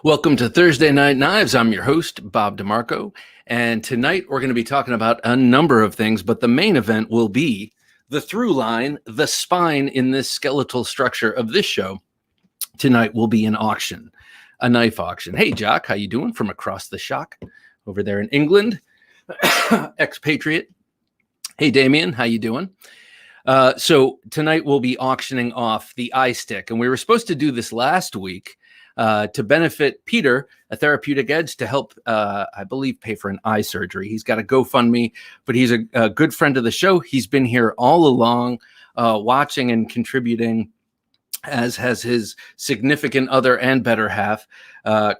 Welcome to Thursday Night Knives. I'm your host, Bob DeMarco, and tonight we're going to be talking about a number of things, but the main event will be the through line, the spine in this skeletal structure of this show. Tonight will be an auction, a knife auction. Hey, Jock, how you doing from across the shock over there in England? Expatriate. Hey, Damien, how you doing? So tonight we'll be auctioning off the eye stick, and we were supposed to do this last week to benefit Peter, a therapeutic edge, to help, I believe, pay for an eye surgery. He's got a GoFundMe, but he's a good friend of the show. He's been here all along, watching and contributing, as has his significant other and better half,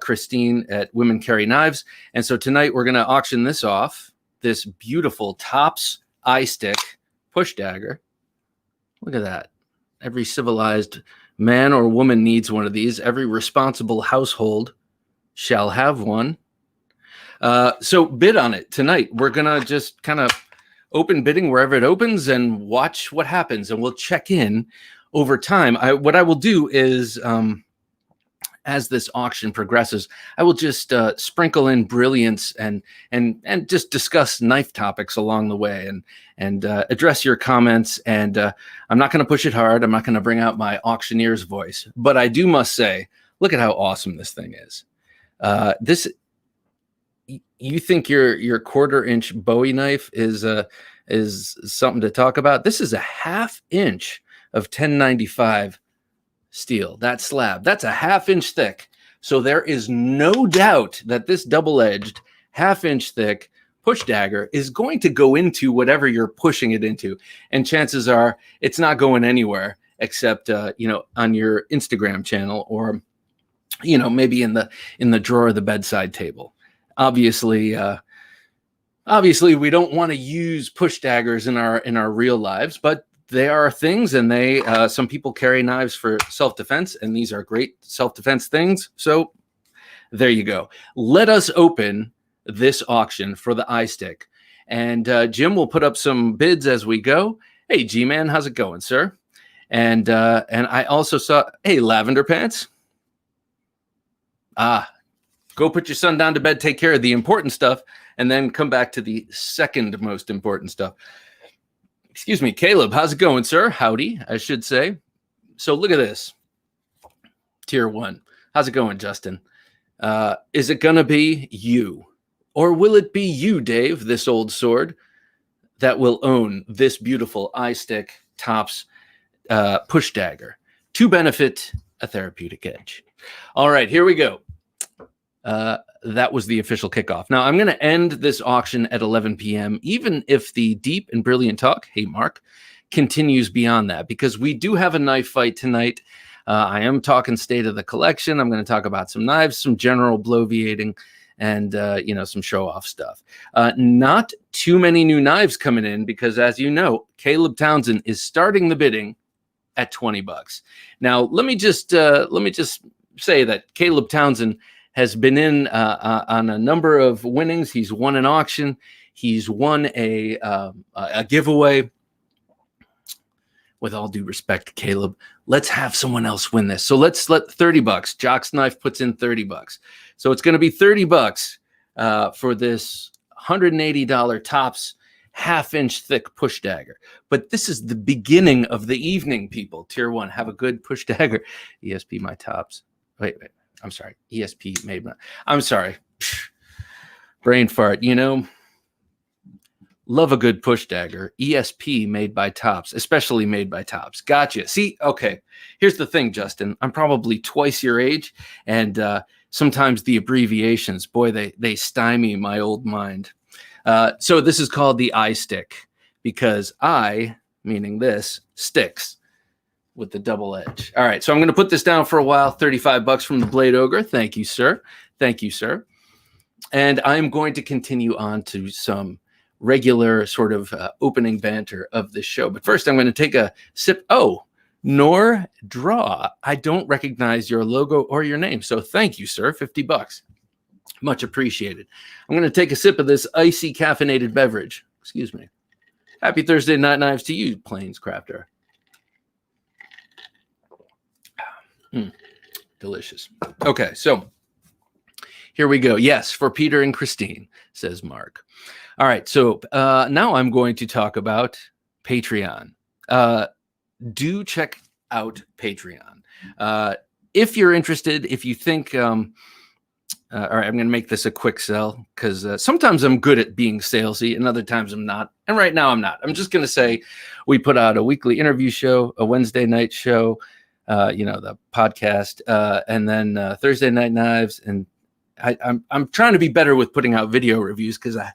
Christine at Women Carry Knives. And so tonight we're going to auction this off, this beautiful Tops eye stick push dagger. Look at that. Every civilized man or woman needs one of these. Every responsible household shall have one. So bid on it tonight. We're going to just kind of open bidding wherever it opens and watch what happens. And we'll check in over time. What I will do is, as this auction progresses, I will just sprinkle in brilliance and just discuss knife topics along the way and address your comments. And I'm not going to push it hard. I'm not going to bring out my auctioneer's voice, but I do must say, look at how awesome this thing is. You think your 1/4 inch Bowie knife is something to talk about? This is a 1/2 inch of 1095 steel. That slab, that's a 1/2 inch thick. So there is no doubt that this double-edged 1/2 inch thick push dagger is going to go into whatever you're pushing it into. And chances are it's not going anywhere except, on your Instagram channel or, maybe in the drawer of the bedside table. Obviously, we don't want to use push daggers in our real lives, but they are things, and some people carry knives for self-defense, and these are great self-defense things. So there you go. Let us open this auction for the eye stick. And Jim will put up some bids as we go. Hey, G-Man, how's it going, sir? And I also saw, hey, Lavender Pants. Go put your son down to bed, take care of the important stuff, and then come back to the second most important stuff. Excuse me, Caleb, how's it going, sir? Howdy, I should say. So look at this. Tier 1. How's it going, Justin? Is it going to be you? Or will it be you, Dave, this old sword, that will own this beautiful eye stick Tops push dagger to benefit a therapeutic edge? All right, here we go. That was the official kickoff. Now, I'm going to end this auction at 11 p.m., even if the deep and brilliant talk, hey, Mark, continues beyond that, because we do have a knife fight tonight. I am talking state of the collection. I'm going to talk about some knives, some general bloviating, and, some show-off stuff. Not too many new knives coming in because, as you know, Caleb Townsend is starting the bidding at $20. Now, let me just say that Caleb Townsend has been in on a number of winnings. He's won an auction. He's won a giveaway. With all due respect, Caleb, let's have someone else win this. So let's let $30. Jock's Knife puts in $30. So it's going to be $30 for this $180 Tops 1/2 inch thick push dagger. But this is the beginning of the evening, people. Tier 1, have a good push dagger. ESP my Tops. Wait. I'm sorry. ESP made my. I'm sorry. Brain fart. Love a good push dagger. ESP made by Tops, especially made by Tops. Gotcha. See, okay. Here's the thing, Justin. I'm probably twice your age, and sometimes the abbreviations, boy, they stymie my old mind. So this is called the eye stick because I, meaning this, sticks. with the double edge. All right, so I'm going to put this down for a while. $35 from the Blade Ogre. Thank you, sir. Thank you, sir. And I'm going to continue on to some regular sort of opening banter of this show. But first, I'm going to take a sip. Oh, nor draw. I don't recognize your logo or your name. So thank you, sir. $50. Much appreciated. I'm going to take a sip of this icy caffeinated beverage. Excuse me. Happy Thursday night knives to you, Plains Crafter. Delicious. Okay, so here we go. Yes, for Peter and Christine, says Mark. All right, so now I'm going to talk about Patreon. Do check out Patreon. If you're interested, if you think, all right, I'm going to make this a quick sell because sometimes I'm good at being salesy and other times I'm not. And right now I'm not. I'm just going to say we put out a weekly interview show, a Wednesday night show, the podcast, and then Thursday Night Knives. And I'm trying to be better with putting out video reviews because I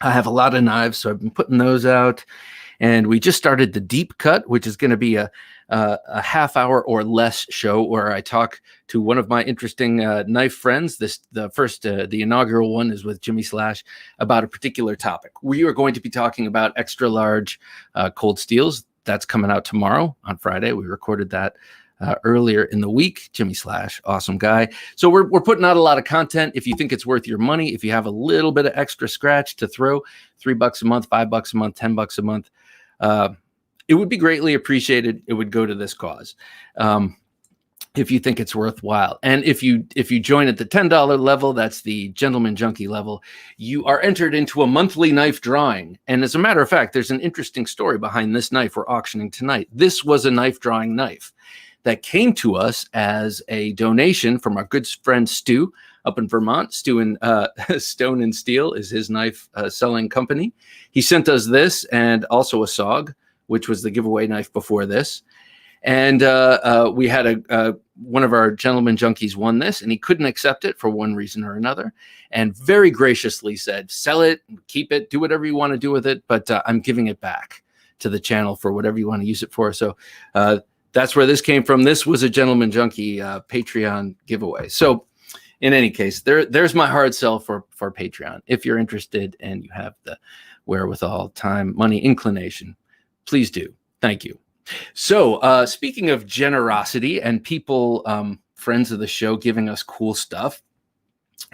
have a lot of knives, so I've been putting those out. And we just started the Deep Cut, which is going to be a half hour or less show where I talk to one of my interesting knife friends. The inaugural one is with Jimmy Slash about a particular topic. We are going to be talking about extra large cold steels. That's coming out tomorrow on Friday. We recorded that earlier in the week. Jimmy Slash, awesome guy. So we're putting out a lot of content. If you think it's worth your money, if you have a little bit of extra scratch to throw, $3 a month, $5 a month, $10 a month, it would be greatly appreciated. It would go to this cause. If you think it's worthwhile. And if you join at the $10 level, that's the Gentleman Junkie level, you are entered into a monthly knife drawing. And as a matter of fact, there's an interesting story behind this knife we're auctioning tonight. This was a knife drawing knife that came to us as a donation from our good friend Stu up in Vermont. Stu and Stone and Steel is his knife selling company. He sent us this and also a SOG, which was the giveaway knife before this. And we had one of our Gentleman Junkies won this, and he couldn't accept it for one reason or another, and very graciously said, sell it, keep it, do whatever you want to do with it, but I'm giving it back to the channel for whatever you want to use it for. So that's where this came from. This was a Gentleman Junkie Patreon giveaway. So in any case, there's my hard sell for Patreon. If you're interested and you have the wherewithal, time, money, inclination, please do. Thank you. So speaking of generosity and people, friends of the show, giving us cool stuff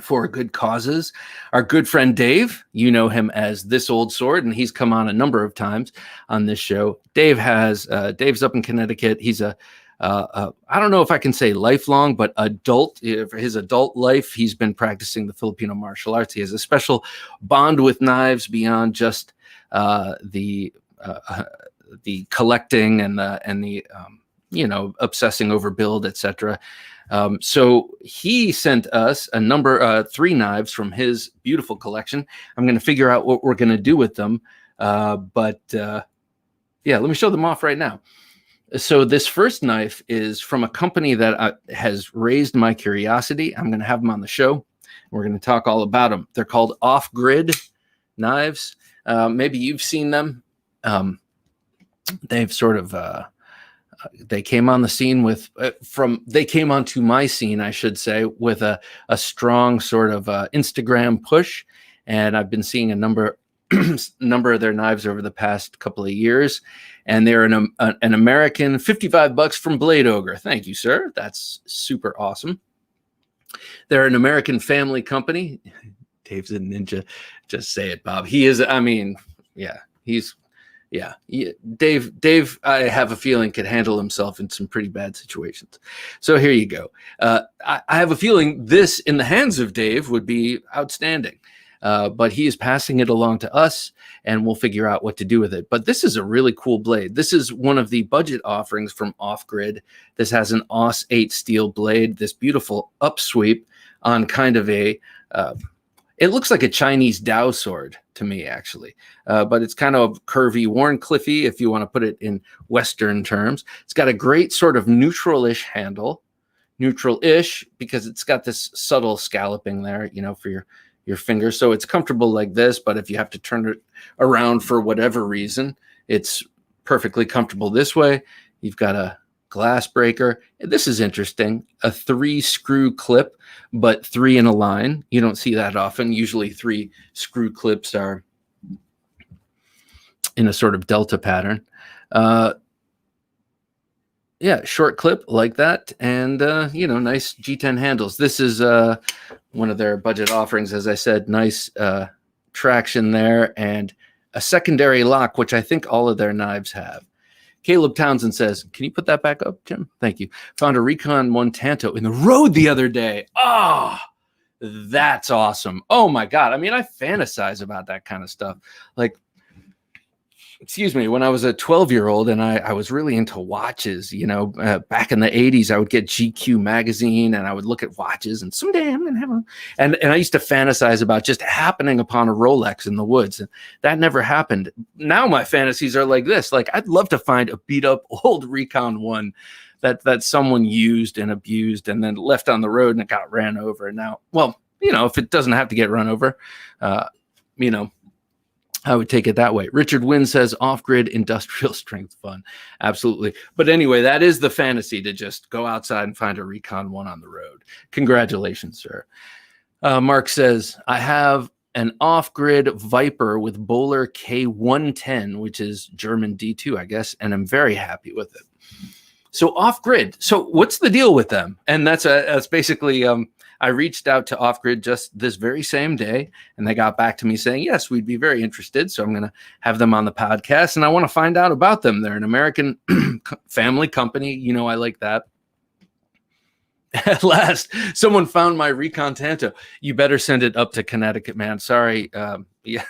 for good causes, our good friend Dave, you know him as This Old Sword, and he's come on a number of times on this show. Dave's up in Connecticut. He's I don't know if I can say lifelong, but for his adult life, he's been practicing the Filipino martial arts. He has a special bond with knives beyond just the collecting and the obsessing over build, etc. So he sent us a number 3 knives from his beautiful collection. I'm going to figure out what we're going to do with them, but let me show them off right now. So this first knife is from a company that has raised my curiosity. I'm going to have them on the show. We're going to talk all about them. They're called Off Grid knives. Maybe you've seen them. They've sort of they came on the scene they came onto my scene, I should say, with a strong sort of Instagram push, and I've been seeing a number of their knives over the past couple of years, and they're an American. $55 from Blade Ogre. Thank you, sir. That's super awesome. They're an American family company. Dave's a ninja. Just say it, Bob. He is. I mean, yeah, he's. Yeah, Dave, I have a feeling could handle himself in some pretty bad situations. So here you go. I have a feeling this in the hands of Dave would be outstanding, but he is passing it along to us, and we'll figure out what to do with it. But this is a really cool blade. This is one of the budget offerings from Off Grid. This has an AUS 8 steel blade, this beautiful upsweep on kind of a... it looks like a Chinese Dao sword to me, actually, but it's kind of curvy, Warncliffy, if you want to put it in Western terms. It's got a great sort of neutral-ish handle, neutral-ish, because it's got this subtle scalloping there, for your finger. So it's comfortable like this, but if you have to turn it around for whatever reason, it's perfectly comfortable this way. You've got a glass breaker. This is interesting. A 3-screw clip, but 3 in a line. You don't see that often. Usually 3 screw clips are in a sort of delta pattern. Yeah, short clip like that. And, nice G10 handles. This is one of their budget offerings. As I said, nice traction there and a secondary lock, which I think all of their knives have. Caleb Townsend says, can you put that back up, Jim? Thank you. Found a Recon 1 Tanto in the road the other day. Oh, that's awesome. Oh, my God. I mean, I fantasize about that kind of stuff. Like, when I was a 12-year-old and I was really into watches, back in the 80s, I would get GQ magazine and I would look at watches and someday I'm going to have a, and I used to fantasize about just happening upon a Rolex in the woods. And that never happened. Now my fantasies are like this. Like, I'd love to find a beat up old Recon 1 that someone used and abused and then left on the road and it got ran over. And now, well, if it doesn't have to get run over, I would take it that way. Richard Wynn says off-grid industrial strength fun. Absolutely. But anyway, that is the fantasy, to just go outside and find a Recon 1 on the road. Congratulations, sir. Mark says, I have an off-grid Viper with Bowler K110, which is German D2, I guess, and I'm very happy with it. So off-grid. So what's the deal with them? And that's basically... I reached out to Off-Grid just this very same day, and they got back to me saying, yes, we'd be very interested. So I'm going to have them on the podcast, and I want to find out about them. They're an American family company. I like that. At last, someone found my Recon Tanto. You better send it up to Connecticut, man. Sorry. Yeah.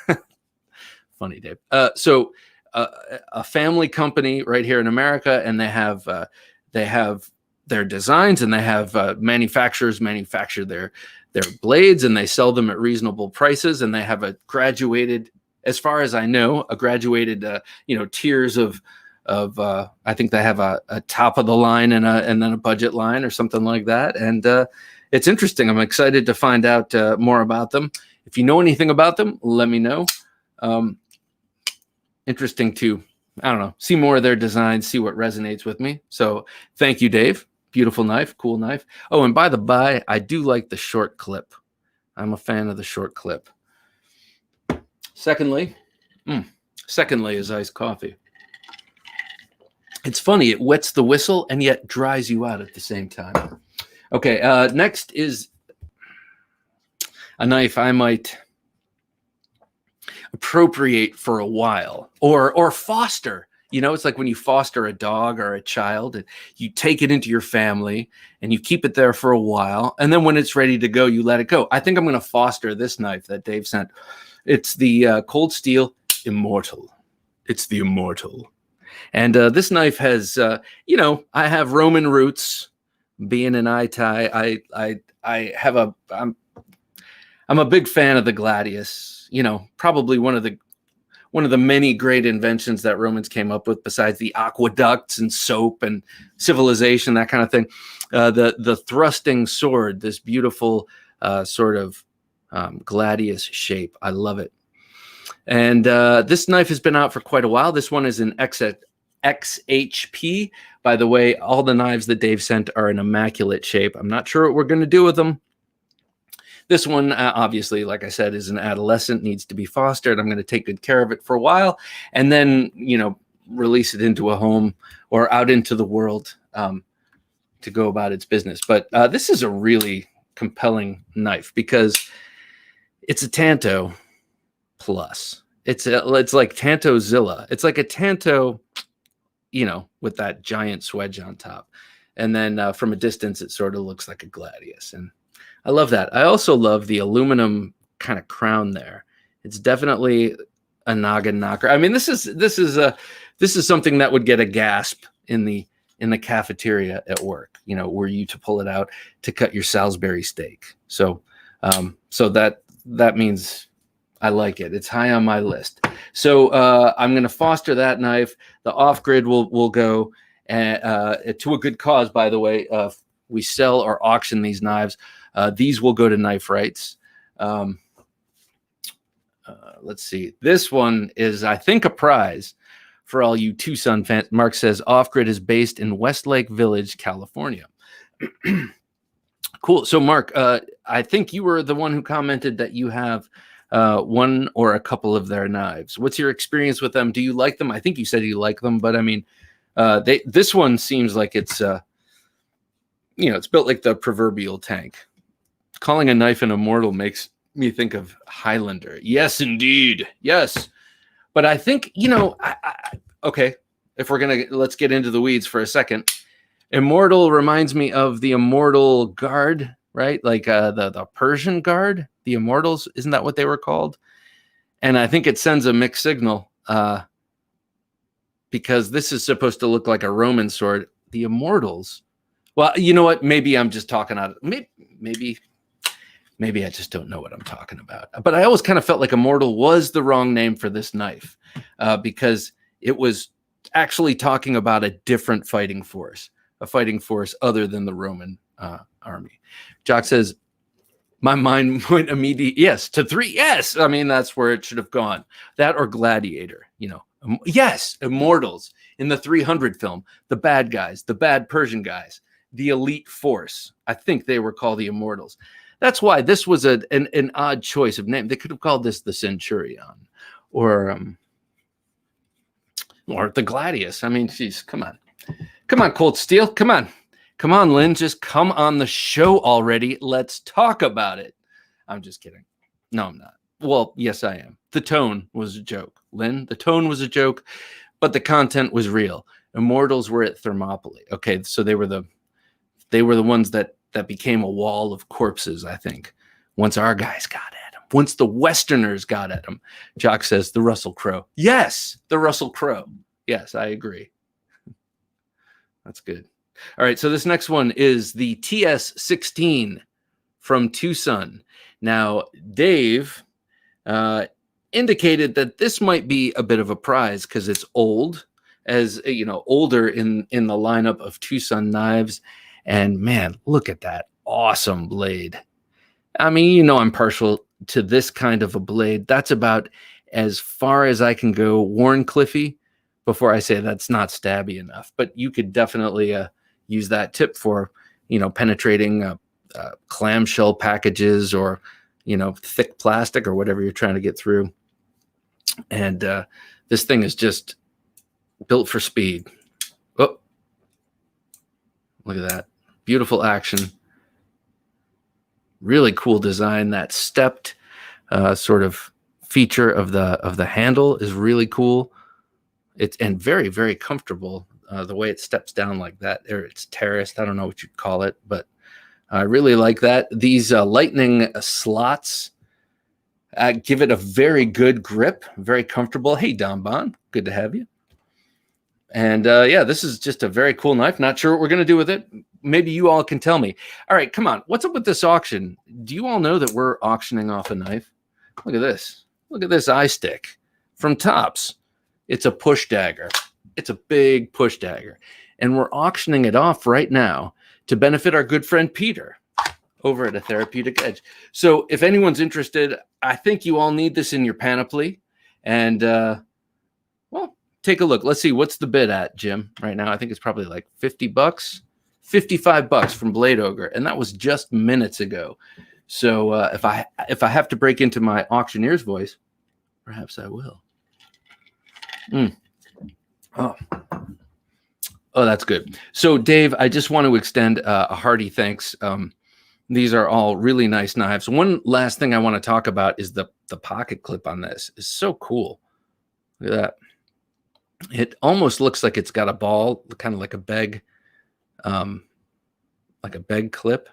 Funny, Dave. So a family company right here in America, and they have their designs, and they have manufacturers manufacture their blades, and they sell them at reasonable prices, and they have a graduated, as far as I know, tiers of I think they have a top of the line and then a budget line or something like that. And it's interesting. I'm excited to find out more about them. If you know anything about them, let me know. Interesting to, I don't know, see more of their designs, see what resonates with me. So thank you, Dave. Beautiful knife, cool knife. Oh, and by the by, I do like the short clip. I'm a fan of the short clip. Secondly is iced coffee. It's funny, it wets the whistle and yet dries you out at the same time. Okay, next is a knife I might appropriate for a while or foster. It's like when you foster a dog or a child, and you take it into your family and you keep it there for a while. And then when it's ready to go, you let it go. I think I'm going to foster this knife that Dave sent. It's the Cold Steel Immortal. It's the Immortal. And this knife has, I have Roman roots. Being an Itai, I'm a big fan of the gladius. Probably one of the many great inventions that Romans came up with, besides the aqueducts and soap and civilization, that kind of thing. The thrusting sword, this beautiful sort of gladius shape. I love it. And this knife has been out for quite a while. This one is an XHP. By the way, all the knives that Dave sent are in immaculate shape. I'm not sure what we're going to do with them. This one, obviously, like I said, is an adolescent, needs to be fostered. I'm going to take good care of it for a while and then, release it into a home or out into the world to go about its business. But this is a really compelling knife because it's a Tanto plus. It's like Tantozilla. It's like a Tanto, with that giant swedge on top. And then from a distance, it sort of looks like a gladius. And I love that. I also love the aluminum kind of crown there. It's definitely a noggin knocker. I mean, this is something that would get a gasp in the cafeteria at work. Were you to pull it out to cut your Salisbury steak. So that means I like it. It's high on my list. So I'm going to foster that knife. The off-grid will go to a good cause, by the way. We sell or auction these knives. These will go to Knife Rights. Let's see. This one is, I think, a prize for all you TwoSun fans. Mark says Off-Grid is based in Westlake Village, California. Cool. So, Mark, I think you were the one who commented that you have one or a couple of their knives. What's your experience with them? Do you like them? I think you said you like them, but I mean, this one seems like it's, it's built like the proverbial tank. Calling a knife an immortal makes me think of Highlander. Yes, indeed. Yes. But I think, okay, if we're going to, let's get into the weeds for a second. Immortal reminds me of the Immortal Guard, right? Like the Persian Guard, the Immortals. Isn't that what they were called? And I think it sends a mixed signal because this is supposed to look like a Roman sword. The Immortals. Well, you know what? Maybe I'm just talking out. Maybe I just don't know what I'm talking about. But I always kind of felt like Immortal was the wrong name for this knife because it was actually talking about a different fighting force. A fighting force other than the Roman army. Jock says, my mind went immediately, yes, to 3. Yes. I mean, that's where it should have gone. That or Gladiator, Yes, Immortals in the 300 film, the bad guys, the bad Persian guys, the elite force. I think they were called the Immortals. That's why this was an odd choice of name. They could have called this the Centurion or the Gladius. I mean, geez, come on. Come on, Cold Steel. Come on. Come on, Lynn. Just come on the show already. Let's talk about it. I'm just kidding. No, I'm not. Well, yes, I am. The tone was a joke. Lynn, the tone was a joke, but the content was real. Immortals were at Thermopylae. Okay, so they were the ones that became a wall of corpses, I think, once our guys got at them. Once the Westerners got at them. Jock says the Russell Crowe. Yes, the Russell Crowe. Yes, I agree. That's good. All right, so this next one is the TS16 from TwoSun. Now, Dave indicated that this might be a bit of a prize because it's old, older in the lineup of TwoSun knives. And man, look at that awesome blade. I mean, I'm partial to this kind of a blade. That's about as far as I can go Warncliffey before I say that's not stabby enough. But you could definitely use that tip for, penetrating clamshell packages or, thick plastic or whatever you're trying to get through. And this thing is just built for speed. Oh, look at that. Beautiful action. Really cool design. That stepped sort of feature of the handle is really cool. It's and very, very comfortable. The way it steps down like that, or it's terraced. I don't know what you'd call it, but I really like that. These lightning slots give it a very good grip, very comfortable. Hey, Don Bon, good to have you. And yeah, this is just a very cool knife. Not sure what we're going to do with it. Maybe you all can tell me. All right, come on. What's up with this auction? Do you all know that we're auctioning off a knife? Look at this. Look at this eye stick from Tops. It's a push dagger. It's a big push dagger. And we're auctioning it off right now to benefit our good friend Peter over at A Therapeutic Edge. So if anyone's interested, I think you all need this in your panoply. And, well, take a look. Let's see. What's the bid at, Jim, right now? I think it's probably like $50, $55 from Blade Ogre. And that was just minutes ago. So if I have to break into my auctioneer's voice, perhaps I will. Oh, that's good. So, Dave, I just want to extend a hearty thanks. These are all really nice knives. One last thing I want to talk about is the pocket clip on this. It's so cool. Look at that. It almost looks like it's got a ball, kind of like a beg clip,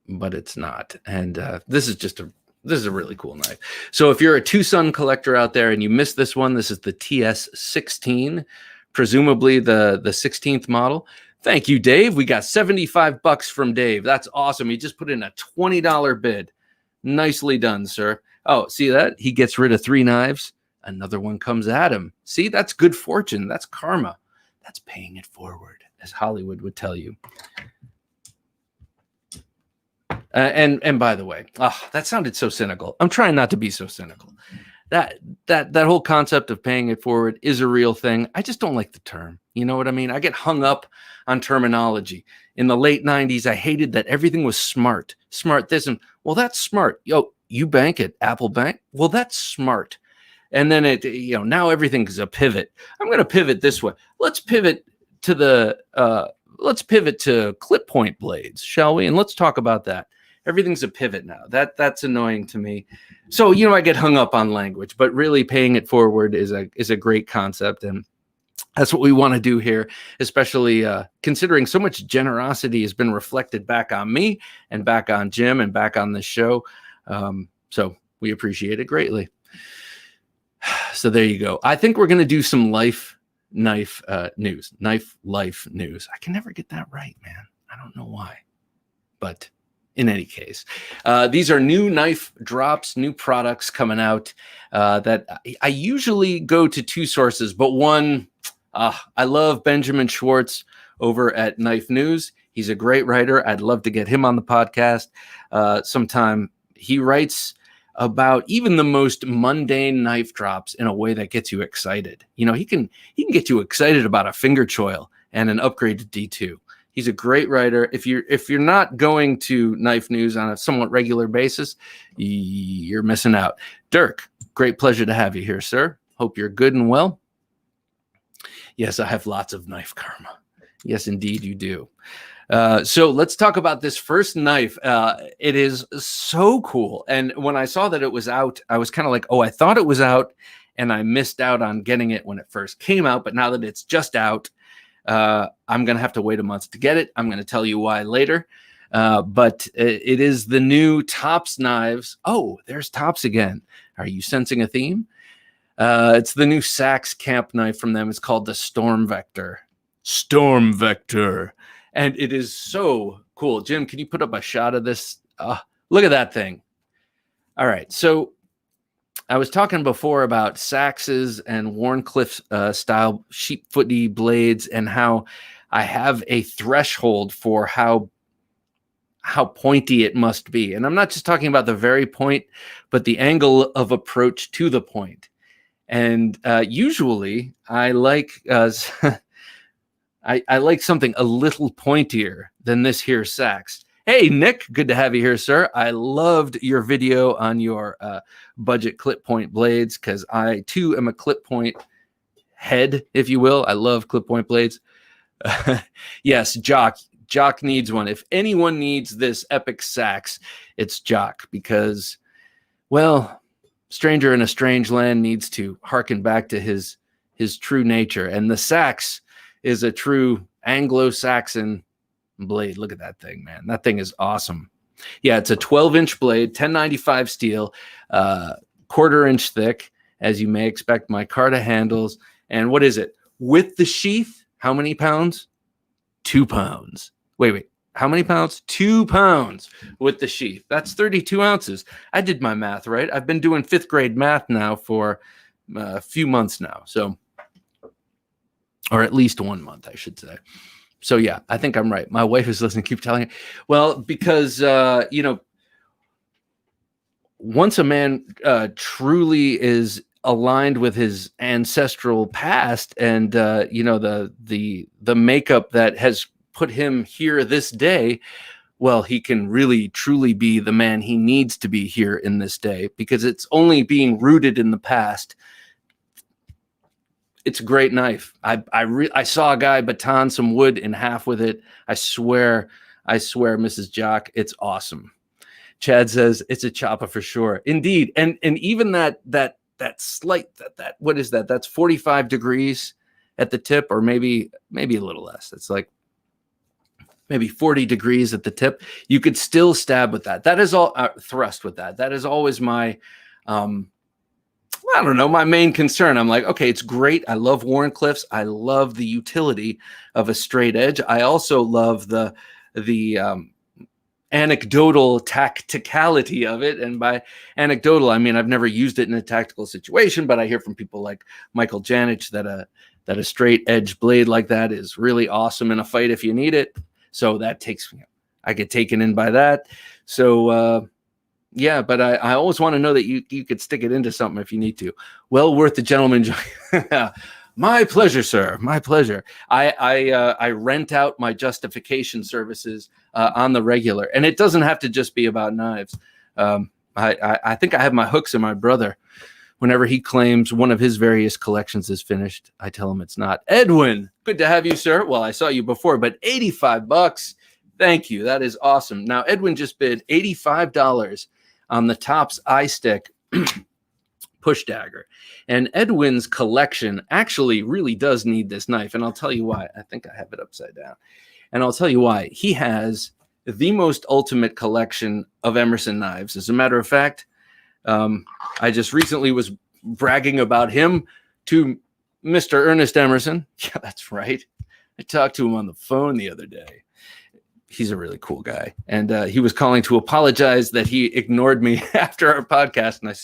but it's not. And this is a really cool knife. So if you're a TwoSun collector out there and you missed this one, this is the TS16, presumably the 16th model. Thank you, Dave. We got $75 from Dave. That's awesome. He just put in a $20 bid. Nicely done, sir. Oh, see that? He gets rid of 3 knives. Another one comes at him. See, that's good fortune. That's karma. That's paying it forward, as Hollywood would tell you. And by the way, that sounded so cynical. I'm trying not to be so cynical. that whole concept of paying it forward is a real thing. I just don't like the term. You know what I mean? I get hung up on terminology. In the late 90s, I hated that everything was smart. Smart this and, well, that's smart. Yo, you bank at Apple Bank? Well, that's smart. And then now everything is a pivot. I'm going to pivot this way. Let's pivot to clip point blades, shall we? And let's talk about that. Everything's a pivot now. That's annoying to me. So, I get hung up on language, but really paying it forward is a great concept. And that's what we want to do here, especially considering so much generosity has been reflected back on me and back on Jim and back on the show. So we appreciate it greatly. So there you go. I think we're going to do some knife life news. I can never get that right, man. I don't know why, but in any case, these are new knife drops, new products coming out that I usually go to two sources, but one, I love Benjamin Schwartz over at Knife News. He's a great writer. I'd love to get him on the podcast sometime. He writes about even the most mundane knife drops in a way that gets you excited. He can get you excited about a finger choil and an upgraded D2. He's a great writer. If you're not going to Knife News on a somewhat regular basis, you're missing out. Dirk, great pleasure to have you here, sir. Hope you're good and well. Yes, I have lots of knife karma. Yes, indeed you do. So let's talk about this first knife. It is so cool. And when I saw that it was out, I was kind of like, oh, I thought it was out and I missed out on getting it when it first came out. But now that it's just out, I'm going to have to wait a month to get it. I'm going to tell you why later. But it is the new Tops knives. Oh, there's Tops again. Are you sensing a theme? It's the new seax camp knife from them. It's called the Storm Vector. Storm Vector. And it is so cool. Jim, can you put up a shot of this? Look at that thing. All right. So I was talking before about Saxes and Warncliffe style sheepfooty blades and how I have a threshold for how pointy it must be. And I'm not just talking about the very point, but the angle of approach to the point. And usually I like I like something a little pointier than this here sax. Hey, Nick, good to have you here, sir. I loved your video on your budget clip point blades because I, too, am a clip point head, if you will. I love clip point blades. Yes, Jock needs one. If anyone needs this epic sax, it's Jock because, well, stranger in a strange land needs to hearken back to his true nature. And the sax is a true Anglo-Saxon blade. Look at that thing, man. That thing is awesome. Yeah, it's a 12-inch blade, 1095 steel, quarter-inch thick, as you may expect. Micarta handles. And what is it? With the sheath, how many pounds? 2 pounds. Wait. How many pounds? 2 pounds with the sheath. That's 32 ounces. I did my math right. I've been doing 5th grade math now for a few months now. So, or at least 1 month, I should say. So, yeah, I think I'm right. My wife is listening, keep telling it. Well, because, once a man truly is aligned with his ancestral past and, the makeup that has put him here this day, well, he can really, truly be the man he needs to be here in this day because it's only being rooted in the past. It's a great knife. I saw a guy baton some wood in half with it. I swear, Mrs. Jock, it's awesome. Chad says it's a chopper for sure. Indeed. And even that slight, what is that? That's 45 degrees at the tip, or maybe a little less. It's like maybe 40 degrees at the tip. You could still stab with that. That is all thrust with that. That is always my, I don't know, my main concern. I'm like, okay, it's great. I love Warncliffes. I love the utility of a straight edge. I also love the anecdotal tacticality of it. And by anecdotal, I mean, I've never used it in a tactical situation, but I hear from people like Michael Janich that a straight edge blade like that is really awesome in a fight if you need it. So that takes me, I get taken in by that. So Yeah, but I always want to know that you could stick it into something if you need to. Well worth the gentleman. My pleasure, sir. My pleasure. I rent out my justification services on the regular, and it doesn't have to just be about knives. I think I have my hooks in my brother. Whenever he claims one of his various collections is finished, I tell him it's not. Edwin, good to have you, sir. Well, I saw you before, but $85. Thank you. That is awesome. Now, Edwin just bid $85 on the Tops iStick push dagger. And Edwin's collection actually really does need this knife. And I'll tell you why. I think I have it upside down. And I'll tell you why. He has the most ultimate collection of Emerson knives. As a matter of fact, I just recently was bragging about him to Mr. Ernest Emerson. Yeah, that's right. I talked to him on the phone the other day. He's a really cool guy. And he was calling to apologize that he ignored me after our podcast. And I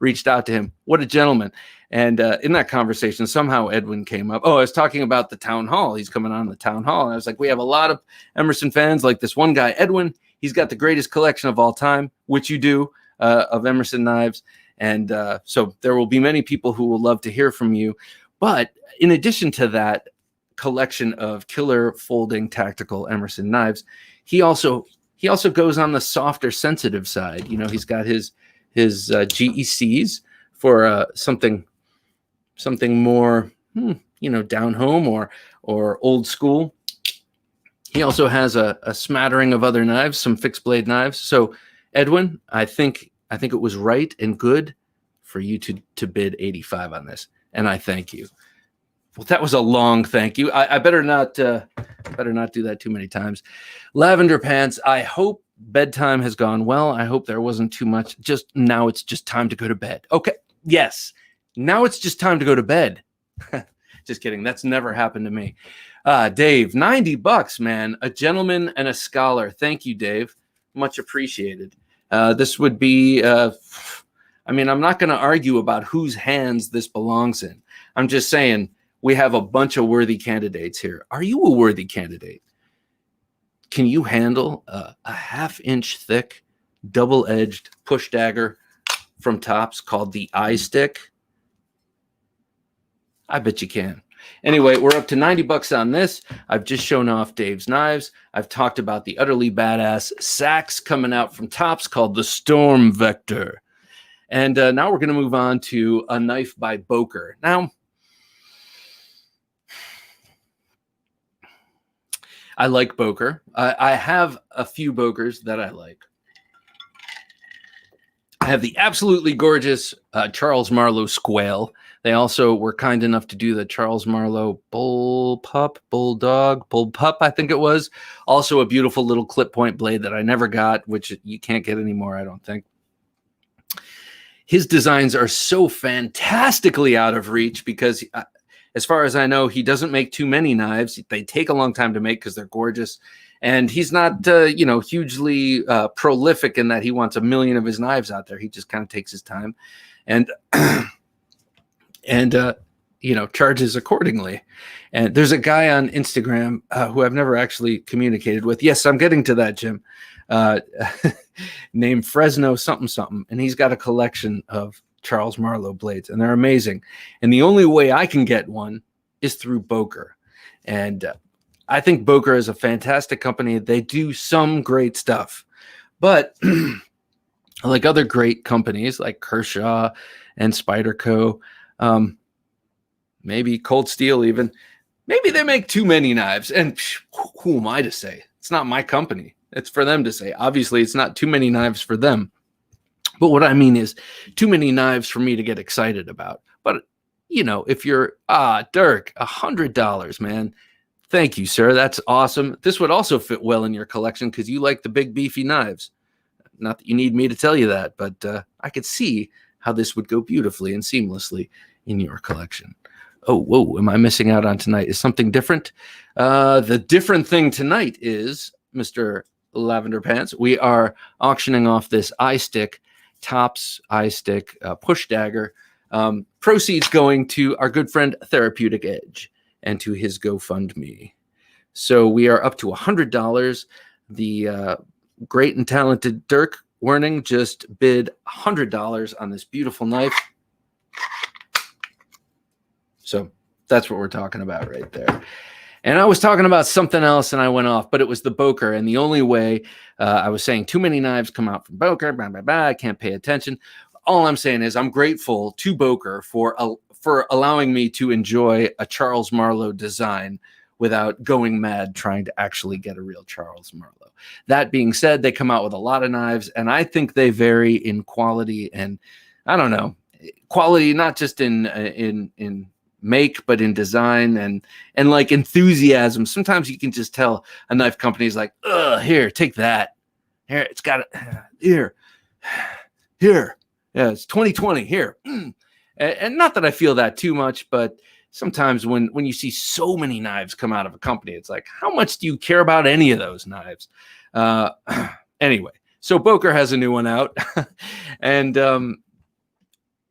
reached out to him. What a gentleman. And in that conversation, somehow Edwin came up. Oh, I was talking about the town hall. He's coming on the town hall. And I was like, we have a lot of Emerson fans like this one guy, Edwin. He's got the greatest collection of all time, which you do, of Emerson knives. And so there will be many people who will love to hear from you. But in addition to that collection of killer folding tactical Emerson knives, he also goes on the softer, sensitive side. You know, he's got his GECs for something more, down home or old school. He also has a smattering of other knives, some fixed blade knives. So, Edwin, I think it was right and good for you to bid 85 on this, and I thank you. Well, that was a long thank you. I better not do that too many times. Lavender Pants, I hope bedtime has gone well. I hope there wasn't too much. Just now it's just time to go to bed. Okay. Yes. Now it's just time to go to bed. Just kidding. That's never happened to me. Dave, $90, man. A gentleman and a scholar. Thank you, Dave. Much appreciated. This would be, I'm not going to argue about whose hands this belongs in. I'm just saying we have a bunch of worthy candidates here. Are you a worthy candidate? Can you handle a half-inch thick, double-edged push dagger from Tops called the iStick? I bet you can. Anyway, we're up to $90 on this. I've just shown off Dave's knives. I've talked about the utterly badass seax coming out from Tops called the Storm Vector. And now we're going to move on to a knife by Boker. Now, I like Boker. I have a few Bokers that I like. I have the absolutely gorgeous Charles Marlowe Squale. They also were kind enough to do the Charles Marlowe Bulldog, I think it was. Also a beautiful little clip point blade that I never got, which you can't get anymore, I don't think. His designs are so fantastically out of reach because, as far as I know, he doesn't make too many knives. They take a long time to make because they're gorgeous. And he's not, hugely prolific in that he wants a million of his knives out there. He just kind of takes his time and charges accordingly. And there's a guy on Instagram who I've never actually communicated with. Yes, I'm getting to that, Jim. Named Fresno something. And he's got a collection of Charles Marlowe blades, and they're amazing. And the only way I can get one is through Boker. And I think Boker is a fantastic company. They do some great stuff, but like other great companies like Kershaw and Spyderco, maybe Cold Steel even, maybe they make too many knives. And who am I to say? It's not my company. It's for them to say. Obviously, it's not too many knives for them. But what I mean is too many knives for me to get excited about. But, if you're, Dirk, $100, man. Thank you, sir. That's awesome. This would also fit well in your collection because you like the big, beefy knives. Not that you need me to tell you that, but I could see how this would go beautifully and seamlessly in your collection. Oh, whoa, am I missing out on tonight? Is something different? The different thing tonight is, Mr. Lavender Pants, we are auctioning off this iStick, Tops iStick push dagger. Proceeds going to our good friend Therapeutic Edge and to his GoFundMe. So we are up to $100. The great and talented Dirk warning, just bid $100 on this beautiful knife. So that's what we're talking about right there. And I was talking about something else and I went off, but it was the Boker. And the only way I was saying too many knives come out from Boker, blah, blah, blah, I can't pay attention. All I'm saying is I'm grateful to Boker for allowing me to enjoy a Charles Marlowe design without going mad trying to actually get a real Charles Marlowe. That being said, they come out with a lot of knives, and I think they vary in quality and, I don't know, quality not just in make, but in design and like enthusiasm. Sometimes you can just tell a knife company is like, here, take that. Here, it's got it. Here. Yeah, it's 2020. Here. And not that I feel that too much, but sometimes when you see so many knives come out of a company, it's like, how much do you care about any of those knives? Anyway, so Boker has a new one out, and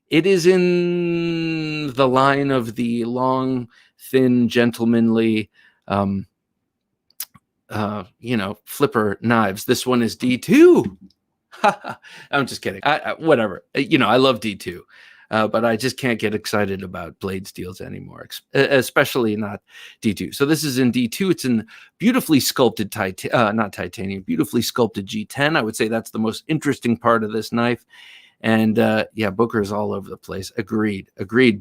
it is in the line of the long, thin, gentlemanly, flipper knives. This one is D2. I'm just kidding. Whatever. I love D2. But I just can't get excited about blade steels anymore, especially not D2. So this is in D2. It's in beautifully sculpted beautifully sculpted G10. I would say that's the most interesting part of this knife. And Boker is all over the place. Agreed.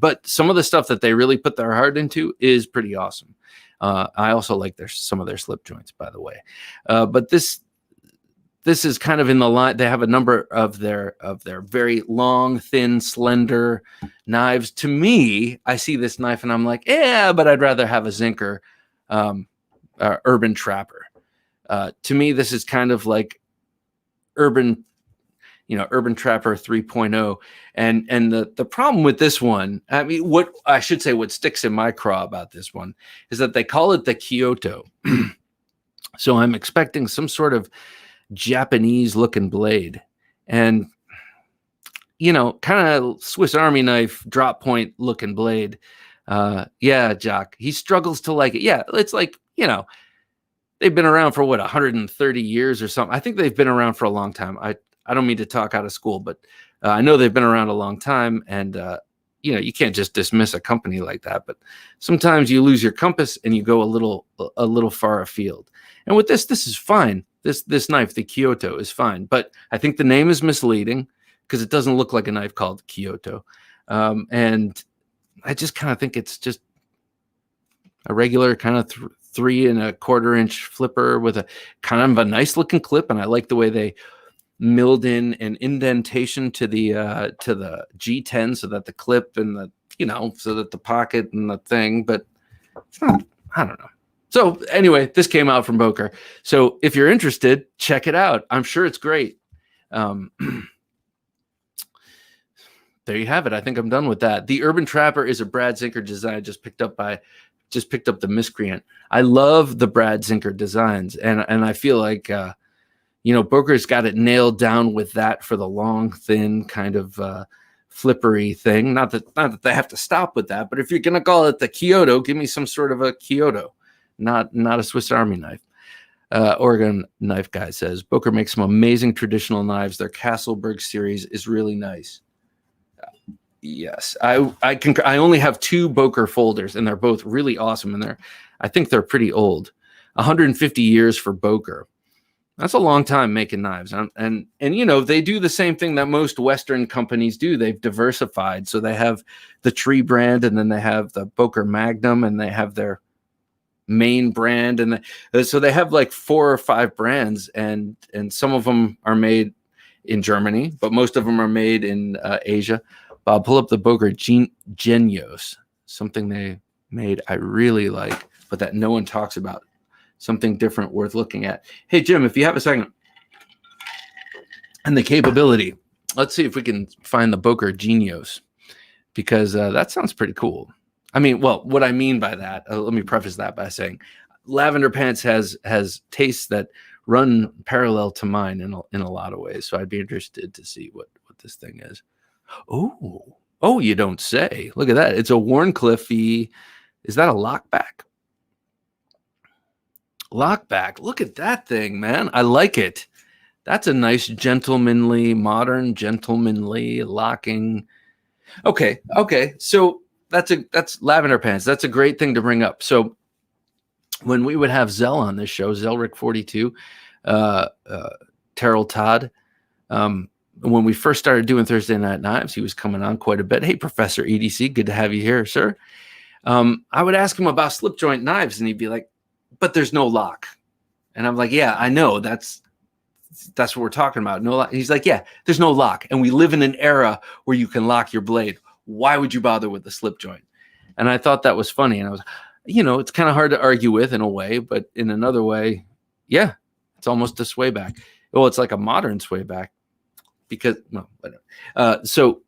But some of the stuff that they really put their heart into is pretty awesome. I also like some of their slip joints, by the way. But this is kind of in the line. They have a number of their very long, thin, slender knives. To me, I see this knife and I'm like, yeah, but I'd rather have a Zinker Urban Trapper. To me, this is kind of like Urban Trapper 3.0. And the problem with this one, I mean, what sticks in my craw about this one is that they call it the Kyoto. So I'm expecting some sort of Japanese looking blade, and kind of Swiss Army knife drop point looking blade. Jock, he struggles to like it. Yeah, it's like, they've been around for 130 years or something. I think they've been around for a long time. I don't mean to talk out of school, but I know they've been around a long time, and you can't just dismiss a company like that. But sometimes you lose your compass and you go a little far afield. And with this is fine. This knife, the Kyoto, is fine, but I think the name is misleading because it doesn't look like a knife called Kyoto, and I just kind of think it's just a regular kind of 3 1/4 inch flipper with a kind of a nice looking clip, and I like the way they milled in an indentation to the G10 so that the clip and so that the pocket and the thing, but it's not, I don't know. So anyway, this came out from Boker. So if you're interested, check it out. I'm sure it's great. There you have it. I think I'm done with that. The Urban Trapper is a Brad Zinker design I just picked up the Miscreant. I love the Brad Zinker designs, and I feel like Boker's got it nailed down with that for the long, thin kind of flippery thing. Not that they have to stop with that, but if you're gonna call it the Kyoto, give me some sort of a Kyoto. Not a Swiss Army knife. Oregon Knife Guy says, Boker makes some amazing traditional knives. Their Castleberg series is really nice. Yes, I only have 2 Boker folders, and they're both really awesome. And I think they're pretty old. 150 years for Boker. That's a long time making knives. And they do the same thing that most Western companies do. They've diversified. So they have the Tree brand, and then they have the Boker Magnum, and they have their main brand, and so they have like 4 or 5 brands, and some of them are made in Germany, but most of them are made in Asia. Bob, pull up the Boker Genios, something they made I really like, but that no one talks about. Something different worth looking at. Hey Jim, if you have a second, and the capability, let's see if we can find the Boker Genios, because that sounds pretty cool. I mean, well, what I mean by that, let me preface that by saying Lavender Pants has tastes that run parallel to mine in a lot of ways. So I'd be interested to see what this thing is. Oh, you don't say. Look at that. It's a Warncliffe. Is that a lockback? Lockback. Look at that thing, man. I like it. That's a nice gentlemanly, modern gentlemanly locking. Okay. So that's lavender pants. That's a great thing to bring up. So when we would have Zell on this show, Zellrick42, Terrell Todd, when we first started doing Thursday Night Knives, he was coming on quite a bit. Hey, Professor EDC, good to have you here, sir. I would ask him about slip joint knives, and he'd be like, but there's no lock. And I'm like, yeah, I know. That's what we're talking about. No lock. He's like, yeah, there's no lock. And we live in an era where you can lock your blade. Why would you bother with the slip joint? And I thought that was funny. And I was, it's kind of hard to argue with in a way, but in another way, yeah, it's almost a sway back. Well, it's like a modern sway back because, well, whatever. So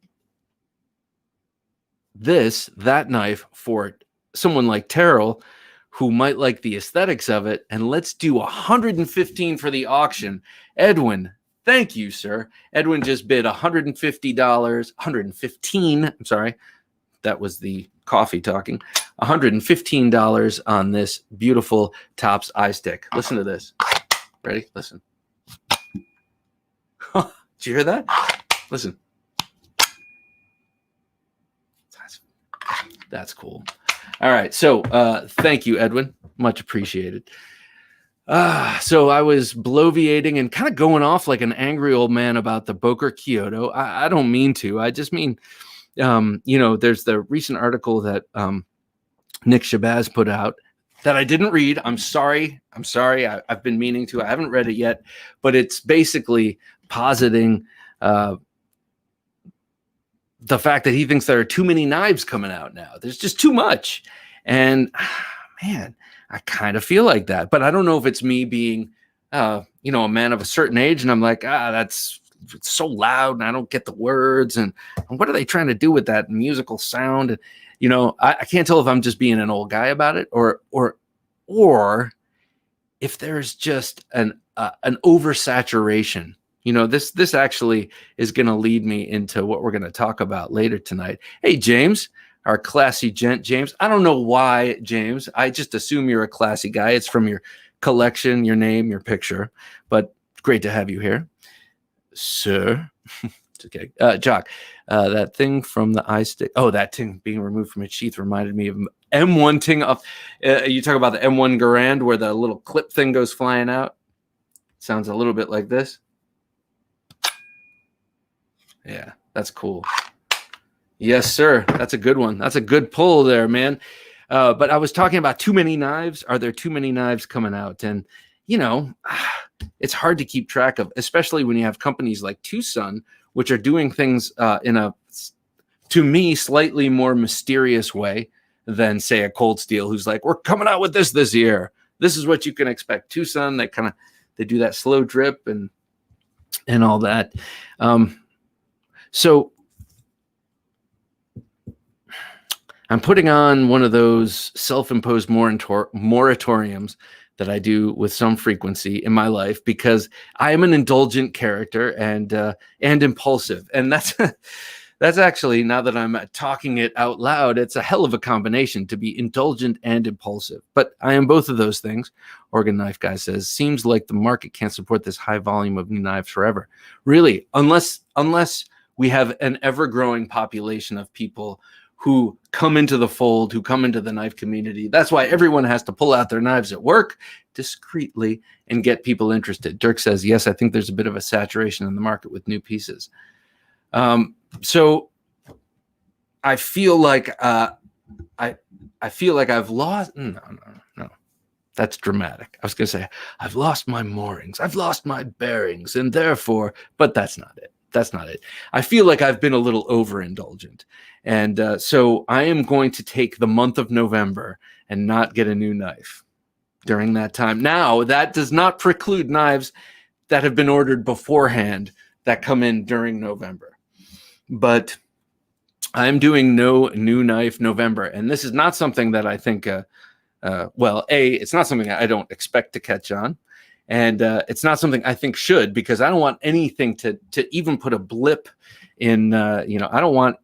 that knife for someone like Terrell, who might like the aesthetics of it, and let's do 115 for the auction. Edwin, thank you, sir. Edwin just bid $150, 115. I'm sorry. That was the coffee talking. $115 on this beautiful Tops eye stick. Listen to this. Ready? Listen. Did you hear that? Listen. That's cool. All right. So thank you, Edwin. Much appreciated. So I was bloviating and kind of going off like an angry old man about the Boker Kyoto. I don't mean to. I just mean, there's the recent article that Nick Shabazz put out that I didn't read. I'm sorry. I've been meaning to. I haven't read it yet, but it's basically positing the fact that he thinks there are too many knives coming out now. There's just too much. And man, I kind of feel like that, but I don't know if it's me being, a man of a certain age. And I'm like, it's so loud and I don't get the words. And what are they trying to do with that musical sound? And, I can't tell if I'm just being an old guy about it or if there's just an oversaturation. This actually is going to lead me into what we're going to talk about later tonight. Hey, James, our classy gent, James. I don't know why, James. I just assume you're a classy guy. It's from your collection, your name, your picture. But great to have you here, sir. It's okay. Jock, that thing from the eye stick. Oh, that thing being removed from its sheath reminded me of M1 ting. You talk about the M1 Garand where the little clip thing goes flying out. Sounds a little bit like this. Yeah, that's cool. Yes, sir. That's a good one. That's a good pull there, man. But I was talking about too many knives. Are there too many knives coming out? And, it's hard to keep track of, especially when you have companies like TwoSun, which are doing things in a, to me, slightly more mysterious way than, say, a Cold Steel, who's like, we're coming out with this year. This is what you can expect. TwoSun, they do that slow drip and all that. So I'm putting on one of those self-imposed moratoriums that I do with some frequency in my life because I am an indulgent character and impulsive. And that's actually, now that I'm talking it out loud, it's a hell of a combination to be indulgent and impulsive. But I am both of those things. Oregon Knife Guy says, seems like the market can't support this high volume of new knives forever. Really, unless we have an ever-growing population of people who come into the fold, who come into the knife community. That's why everyone has to pull out their knives at work discreetly and get people interested. Dirk says, yes, I think there's a bit of a saturation in the market with new pieces. So I feel like I feel like I've lost. No. That's dramatic. I was going to say, I've lost my moorings. I've lost my bearings. And therefore, but that's not it. That's not it. I feel like I've been a little overindulgent. And so I am going to take the month of November and not get a new knife during that time. Now, that does not preclude knives that have been ordered beforehand that come in during November. But I'm doing no new knife November. And this is not something that I think, it's not something I don't expect to catch on. And it's not something I think should, because I don't want anything to even put a blip in, I don't want,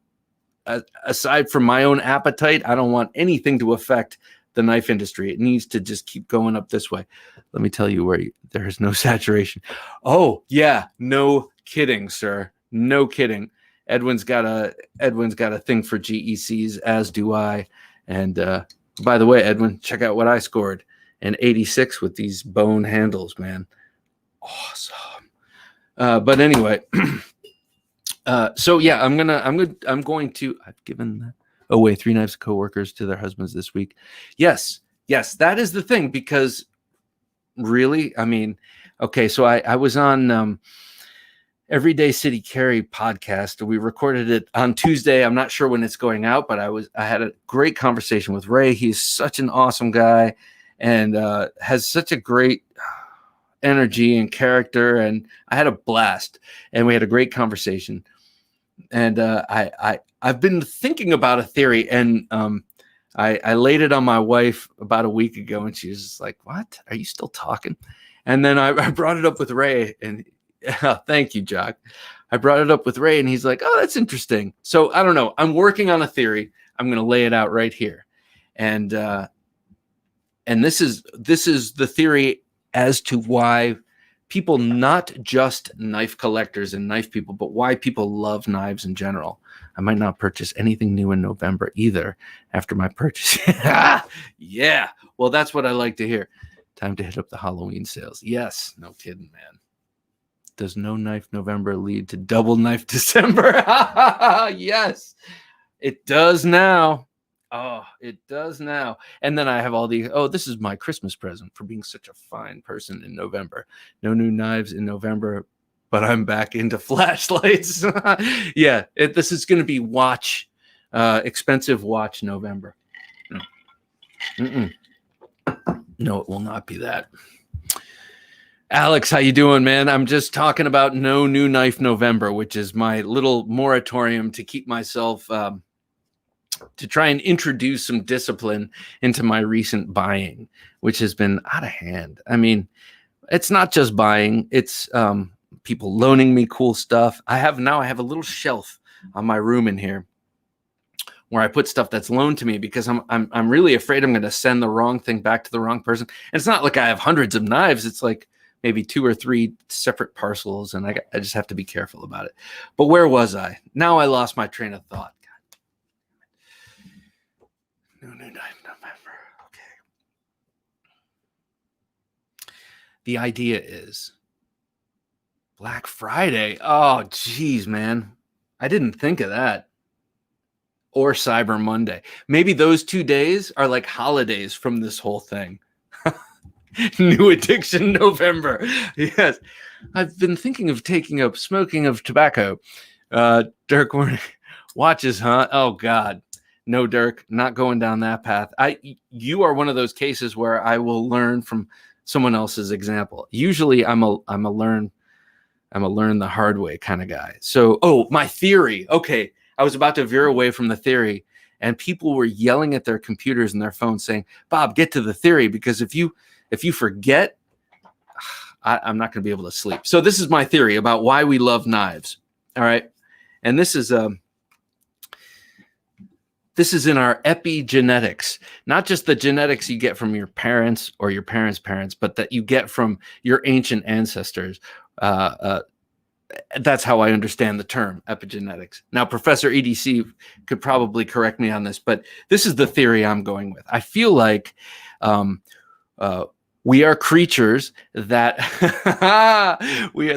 aside from my own appetite, I don't want anything to affect the knife industry. It needs to just keep going up this way. Let me tell you where there is no saturation. Oh yeah, no kidding, sir. No kidding. Edwin's got a thing for GECs, as do I. And by the way, Edwin, check out what I scored. An 86 with these bone handles, man. Awesome. But anyway, so yeah, I've given away 3 knives to coworkers to their husbands this week. Yes, that is the thing, because really, I mean, okay, so I was on Everyday City Carry podcast. We recorded it on Tuesday. I'm not sure when it's going out, but I had a great conversation with Ray. He's such an awesome guy and has such a great energy and character, and I had a blast, and we had a great conversation. And I've been thinking about a theory, and I laid it on my wife about a week ago, and she was just like, "What? Are you still talking?" And then I brought it up with Ray, and thank you, Jock. I brought it up with Ray, and he's like, "Oh, that's interesting." So I don't know. I'm working on a theory. I'm going to lay it out right here, and this is the theory as to why people, not just knife collectors and knife people, but why people love knives in general. I might not purchase anything new in November either after my purchase. Yeah. Well, that's what I like to hear. Time to hit up the Halloween sales. Yes. No kidding, man. Does no knife November lead to double knife December? Yes, it does now. Oh, it does now. And then I have all the, this is my Christmas present for being such a fine person in November. No new knives in November, but I'm back into flashlights. Yeah, this is going to be expensive watch November. No, it will not be that. Alex, how you doing, man? I'm just talking about no new knife November, which is my little moratorium to keep myself to try and introduce some discipline into my recent buying, which has been out of hand. I mean, it's not just buying, it's people loaning me cool stuff. I have a little shelf on my room in here where I put stuff that's loaned to me, because I'm really afraid I'm going to send the wrong thing back to the wrong person. And it's not like I have hundreds of knives. It's like maybe 2 or 3 separate parcels, and I just have to be careful about it. But where was I? Now I lost my train of thought. No new knife November. Okay. The idea is Black Friday. Oh, geez, man. I didn't think of that. Or Cyber Monday. Maybe those 2 days are like holidays from this whole thing. New addiction November. Yes. I've been thinking of taking up smoking of tobacco. Dirk Warner. Watches, huh? Oh, God. No, Dirk, not going down that path. You are one of those cases where I will learn from someone else's example. Usually I'm a learn the hard way kind of guy. So, my theory. Okay. I was about to veer away from the theory, and people were yelling at their computers and their phones saying, "Bob, get to the theory, because if you forget, I'm not going to be able to sleep." So this is my theory about why we love knives. All right. And this is in our epigenetics, not just the genetics you get from your parents or your parents' parents, but that you get from your ancient ancestors. That's how I understand the term epigenetics. Now, Professor EDC could probably correct me on this, but this is the theory I'm going with. I feel like we are creatures that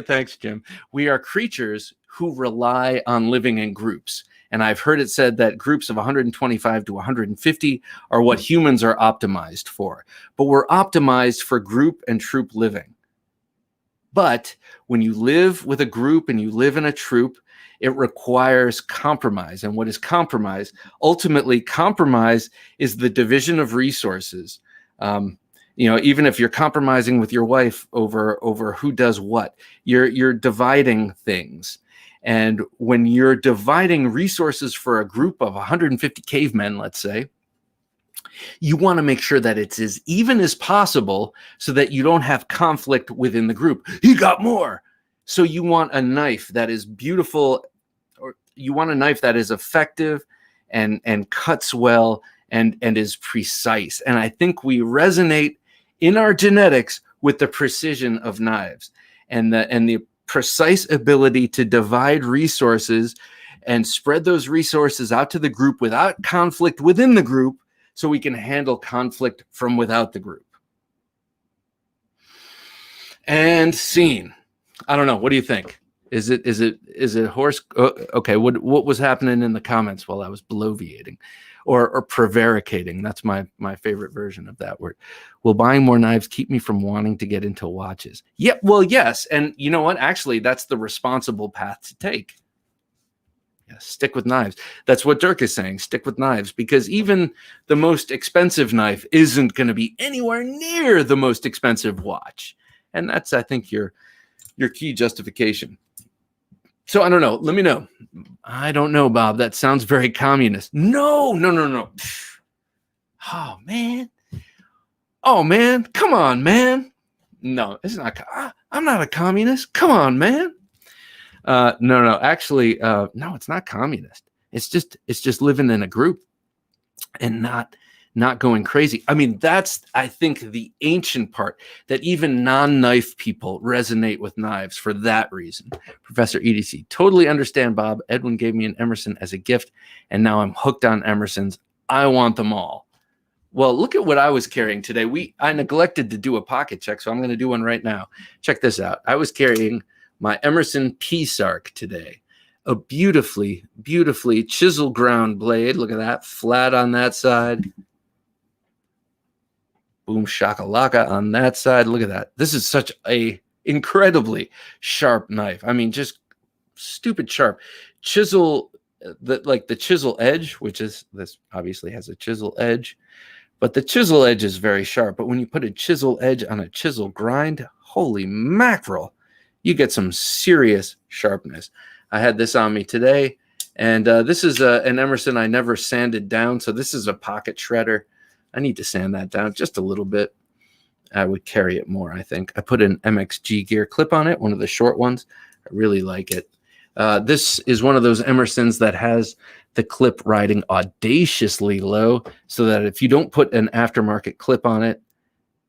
thanks, Jim. We are creatures who rely on living in groups. And I've heard it said that groups of 125 to 150 are what humans are optimized for. But we're optimized for group and troop living. But when you live with a group and you live in a troop, it requires compromise. And what is compromise? Ultimately, compromise is the division of resources. Even if you're compromising with your wife over who does what, you're dividing things. And when you're dividing resources for a group of 150 cavemen, let's say, you want to make sure that it's as even as possible so that you don't have conflict within the group. He got more. So you want a knife that is beautiful, or you want a knife that is effective and cuts well and is precise. And I think we resonate in our genetics with the precision of knives and the precise ability to divide resources and spread those resources out to the group without conflict within the group, so we can handle conflict from without the group. And scene. I don't know. What do you think? Is it horse? Okay. What was happening in the comments while I was bloviating or prevaricating? That's my favorite version of that word. Will buying more knives keep me from wanting to get into watches? Yeah. Well, yes. And you know what? Actually, that's the responsible path to take. Yeah, stick with knives. That's what Dirk is saying. Stick with knives, because even the most expensive knife isn't going to be anywhere near the most expensive watch. And that's, I think, your key justification. So I don't know. Let me know. I don't know, Bob. That sounds very communist. No. Oh, man. Oh, man. Come on, man. No, it's not. I'm not a communist. Come on, man. No. Actually, no, it's not communist. It's just living in a group and not going crazy. I mean, that's, I think, the ancient part, that even non-knife people resonate with knives for that reason. Professor EDC, totally understand, Bob. Edwin gave me an Emerson as a gift, and now I'm hooked on Emersons. I want them all. Well, look at what I was carrying today. I neglected to do a pocket check, so I'm going to do one right now. Check this out. I was carrying my Emerson P-Sark today. A beautifully chisel ground blade. Look at that. Flat on that side. Boom shakalaka on that side. Look at that. This is such a incredibly sharp knife. I mean, just stupid sharp. Chisel, the chisel edge, which is, this obviously has a chisel edge, but the chisel edge is very sharp. But when you put a chisel edge on a chisel grind, holy mackerel, you get some serious sharpness. I had this on me today, and this is an Emerson I never sanded down, so this is a pocket shredder. I need to sand that down just a little bit. I would carry it more, I think. I put an MXG gear clip on it, one of the short ones. I really like it. This is one of those Emersons that has the clip riding audaciously low, so that if you don't put an aftermarket clip on it,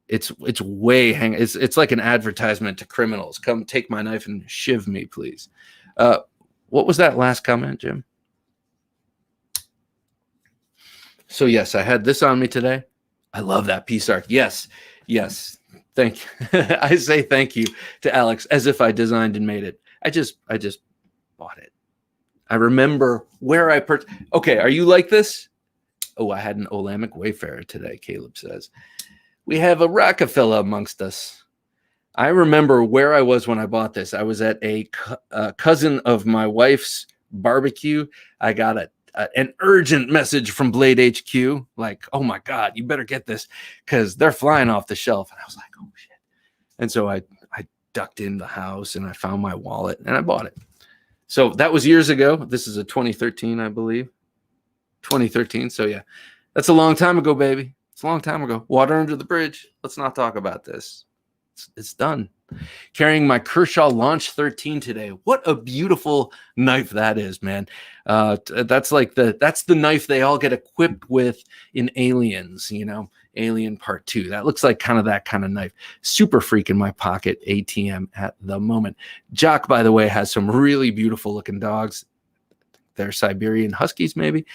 it's way hang. It's like an advertisement to criminals. Come take my knife and shiv me, please. What was that last comment, Jim? So yes, I had this on me today. I love that P-Sark. Yes. Thank you. I say thank you to Alex as if I designed and made it. I just bought it. I remember where I purchased. Okay, are you like this? Oh, I had an Olamic Wayfarer today, Caleb says. We have a Rockefeller amongst us. I remember where I was when I bought this. I was at a cousin of my wife's barbecue. I got an urgent message from Blade HQ, like, oh my God, you better get this because they're flying off the shelf. And I was like, oh shit. And so I ducked in the house and I found my wallet and I bought it. So that was years ago. This is a 2013, I believe. 2013. So yeah, that's a long time ago, baby. It's a long time ago. Water under the bridge. Let's not talk about this. It's done. Carrying my Kershaw Launch 13 today. What a beautiful knife that is, man. That's the knife they all get equipped with in Aliens, Alien Part 2. That looks like that kind of knife. Super freak in my pocket ATM at the moment. Jock, by the way, has some really beautiful looking dogs. They're Siberian Huskies, maybe,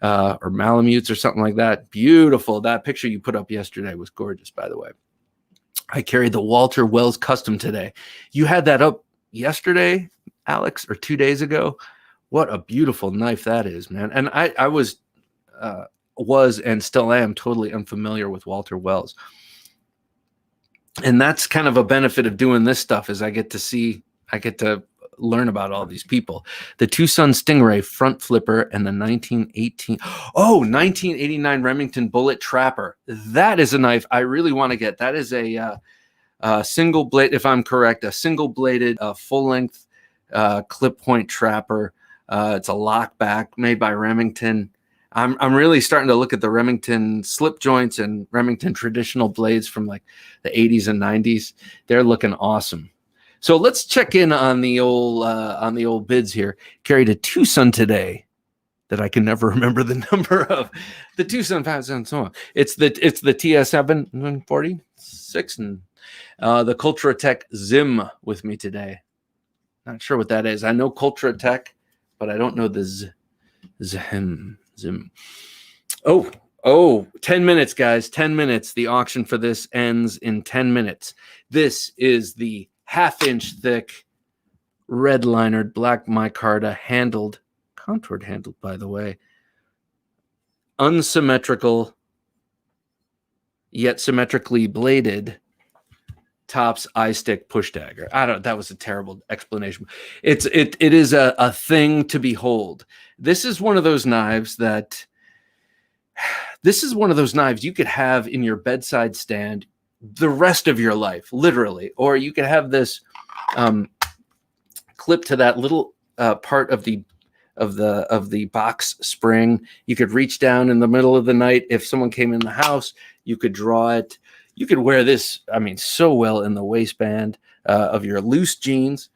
or Malamutes or something like that. Beautiful. That picture you put up yesterday was gorgeous, by the way. I carried the Walter Wells Custom today. You had that up yesterday, Alex, or 2 days ago. What a beautiful knife that is, man. And I was and still am totally unfamiliar with Walter Wells. And that's kind of a benefit of doing this stuff, is I get to learn about all these people. The TwoSun Stingray front flipper and the 1989 Remington Bullet Trapper. That is a knife I really want to get. That is a single blade, if I'm correct, a single bladed full length clip point trapper. It's a lockback made by Remington. I'm really starting to look at the Remington slip joints and Remington traditional blades from like the 80s and 90s. They're looking awesome. So let's check in on the old bids here. Carried a TwoSun today. that I can never remember the number of. The TwoSun 5 and so on. It's the TS746 and the Cultra Tech Zim with me today. Not sure what that is. I know Cultra Tech, but I don't know the Zim. Oh, 10 minutes, guys. 10 minutes. The auction for this ends in 10 minutes. This is the 1/2-inch thick red linered black micarta contoured handled, by the way, unsymmetrical yet symmetrically bladed Tops eye stick push dagger. That was a terrible explanation. It is a thing to behold. This is one of those knives you could have in your bedside stand the rest of your life, literally. Or you could have this clip to that little part of the box spring. You could reach down in the middle of the night. If someone came in the house, you could draw it. You could wear this, so well in the waistband of your loose jeans.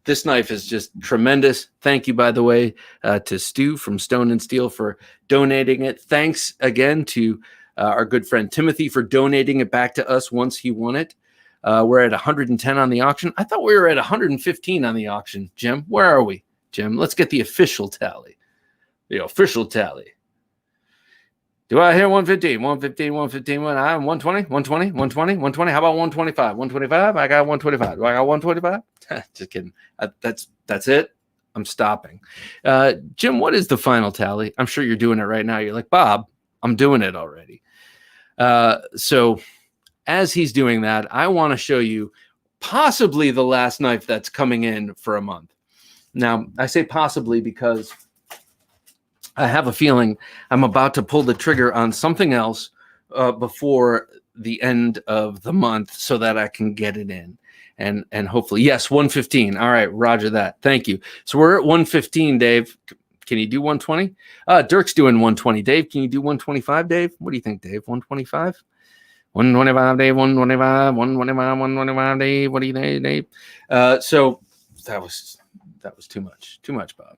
This knife is just tremendous. Thank you, by the way, to Stu from Stone and Steel for donating it. Thanks again to our good friend Timothy for donating it back to us once he won it. We're at 110 on the auction. I thought we were at 115 on the auction. Jim, where are we? Jim, let's get the official tally. The official tally. Do I hear 115, 115, 115, 120, 120, 120, 120? How about 125? 125? I got 125. Do I got 125? Just kidding. That's it. I'm stopping. Jim, what is the final tally? I'm sure you're doing it right now. You're like, Bob, I'm doing it already. So as he's doing that, I want to show you possibly the last knife that's coming in for a month. Now, I say possibly because I have a feeling I'm about to pull the trigger on something else before the end of the month so that I can get it in. And hopefully, yes, 115. All right, roger that. Thank you. So we're at 115, Dave. Can you do 120? Dirk's doing 120. Dave, can you do 125, Dave? What do you think, Dave? 125? 125, Dave, 125, 125, 125, Dave. What do you think, Dave? So that was too much. Too much, Bob.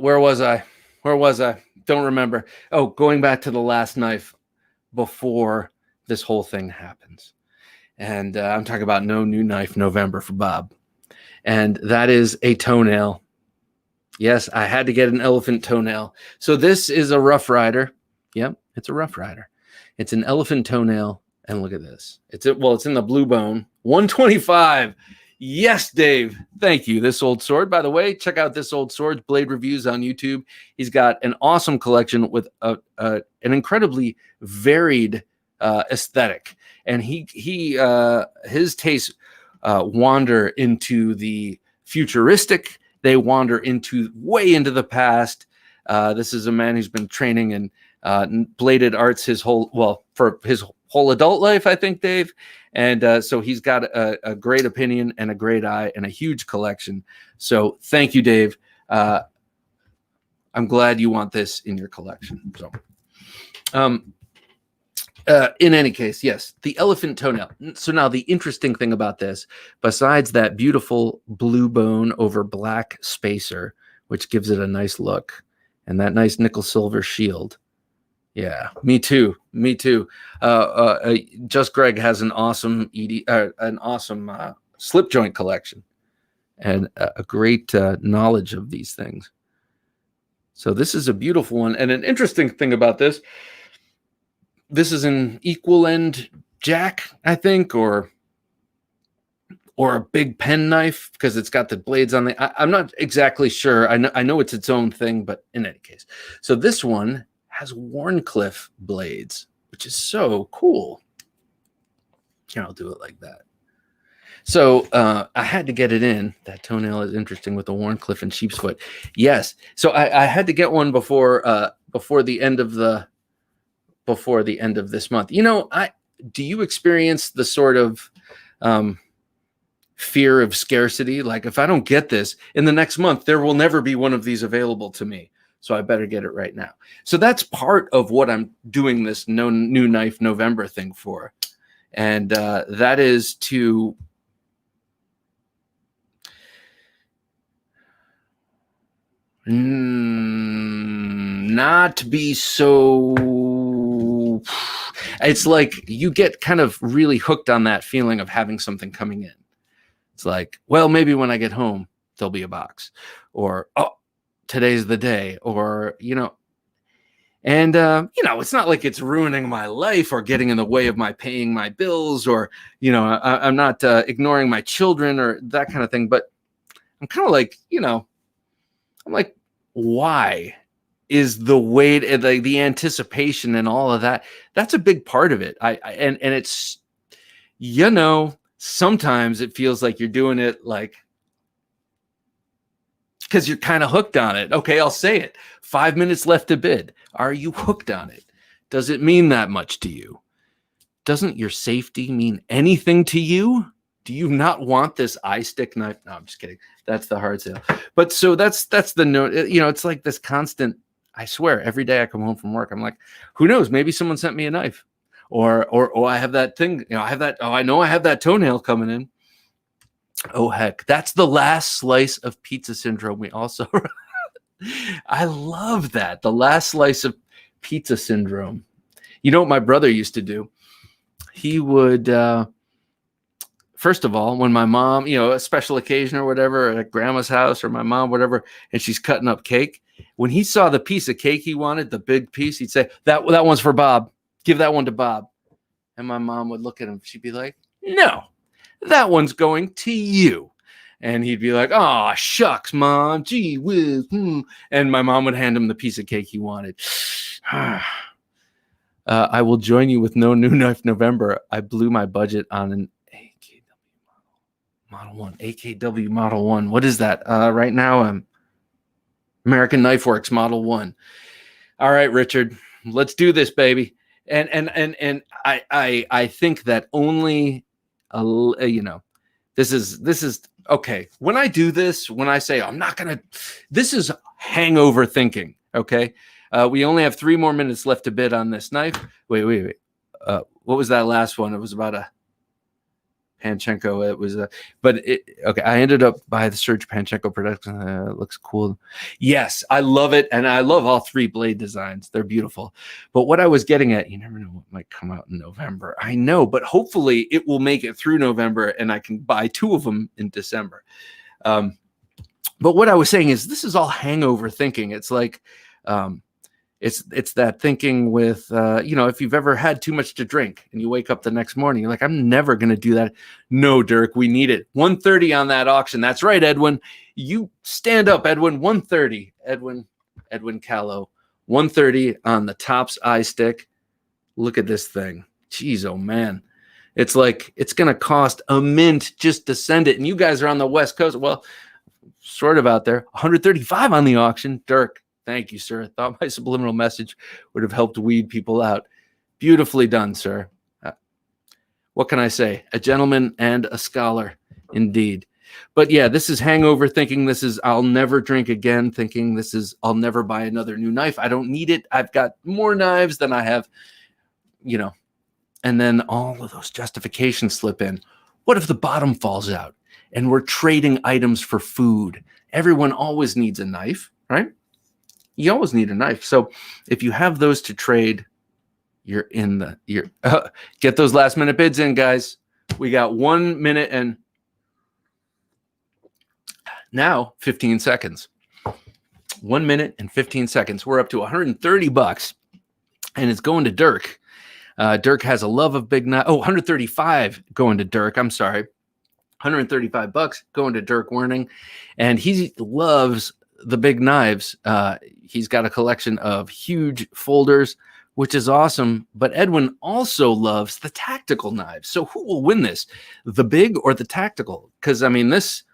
Where was I? Don't remember. Oh, going back to the last knife before this whole thing happens. And I'm talking about no new knife November for Bob. And that is a Toenail. Yes, I had to get an elephant toenail. So this is a Rough Rider. Yep, it's a Rough Rider. It's an elephant toenail. And look at this. It's in the blue bone. 125. Yes, Dave. Thank you. This Old Sword. By the way, check out This Old Sword's blade reviews on YouTube. He's got an awesome collection with an incredibly varied aesthetic, and his tastes wander into the futuristic. They wander way into the past. This is a man who's been training in bladed arts for his whole adult life, I think, Dave. And so he's got a great opinion and a great eye and a huge collection. So thank you, Dave. I'm glad you want this in your collection. So, in any case, yes, the elephant toenail. So now the interesting thing about this, besides that beautiful blue bone over black spacer, which gives it a nice look, and that nice nickel silver shield. Yeah, me too. Just Greg has an awesome slip joint collection and a great knowledge of these things. So this is a beautiful one. And an interesting thing about this is an equal end jack, I think, or a big pen knife, because it's got the blades on I'm not exactly sure. I know it's its own thing, but in any case. So this one has Wharncliffe blades, which is so cool. Here, I'll do it like that. So I had to get it in. That toenail is interesting with the Wharncliffe and sheep's foot. Yes. So I had to get one before the end of this month. Do you experience the sort of fear of scarcity? Like, if I don't get this in the next month, there will never be one of these available to me. So I better get it right now. So that's part of what I'm doing this No New Knife November thing for. And that is to not be so. It's like you get kind of really hooked on that feeling of having something coming in. It's like, well, maybe when I get home, there'll be a box, or, oh, today's the day, or, and, it's not like it's ruining my life or getting in the way of my paying my bills, or, I'm not ignoring my children or that kind of thing. But I'm kind of like, I'm like, why is the wait and the anticipation and all of that? That's a big part of it. And it's, sometimes it feels like you're doing it like, because you're kind of hooked on it. Okay, I'll say it. 5 minutes left to bid. Are you hooked on it? Does it mean that much to you? Doesn't your safety mean anything to you? Do you not want this iStick knife? No, I'm just kidding. That's the hard sale. But so that's the note. It's like this constant. I swear, every day I come home from work, I'm like, who knows? Maybe someone sent me a knife, or I have that thing. I have that. Oh, I know I have that toenail coming in. Oh, heck. That's the last slice of pizza syndrome. We also, I love that. The last slice of pizza syndrome. You know what my brother used to do? He would, first of all, when my mom, a special occasion or whatever at grandma's house or my mom, whatever, and she's cutting up cake, when he saw the piece of cake he wanted, the big piece, he'd say, that one's for Bob. Give that one to Bob. And my mom would look at him. She'd be like, no. That one's going to you. And he'd be like, oh, shucks, Mom. Gee whiz. And my mom would hand him the piece of cake he wanted. I will join you with no new knife November. I blew my budget on an AKW Model 1. AKW Model 1. What is that? Right now, American Knife Works Model 1. All right, Richard. Let's do this, baby. And I think that only... this is okay. When I do this, when I say I'm not gonna, this is hangover thinking. Okay, we only have 3 more minutes left to bid on this knife. Wait. What was that last one? It was about a Panchenko. It was okay. I ended up by the Serge Panchenko production. It looks cool. Yes, I love it, and I love all 3 blade designs. They're beautiful. But what I was getting at, you never know what might come out in November. I know, but hopefully it will make it through November, and I can buy 2 of them in December. But what I was saying is, this is all hangover thinking. It's like, it's that thinking with, if you've ever had too much to drink and you wake up the next morning, you're like, I'm never going to do that. No, Dirk, we need it. 130 on that auction. That's right, Edwin. You stand up, Edwin. 130. Edwin Callow. 130 on the Tops iStick. Look at this thing. Jeez, oh man. It's like, it's going to cost a mint just to send it. And you guys are on the West Coast. Well, sort of out there. 135 on the auction. Dirk. Thank you, sir. I thought my subliminal message would have helped weed people out. Beautifully done, sir. What can I say? A gentleman and a scholar, indeed. But yeah, this is hangover thinking. This is I'll never drink again thinking. This is I'll never buy another new knife. I don't need it. I've got more knives than I have, And then all of those justifications slip in. What if the bottom falls out and we're trading items for food? Everyone always needs a knife, right? You always need a knife. So if you have those to trade, you're get those last minute bids in, guys. We got 1 minute and now 15 seconds. 1 minute and 15 seconds. We're up to $130 and it's going to Dirk. Dirk has a love of big knife. Oh, 135 going to Dirk. I'm sorry. $135 going to Dirk Werning. And he loves the big knives. He's got a collection of huge folders, which is awesome. But Edwin also loves the tactical knives. So who will win this? The big or the tactical? Because I mean, this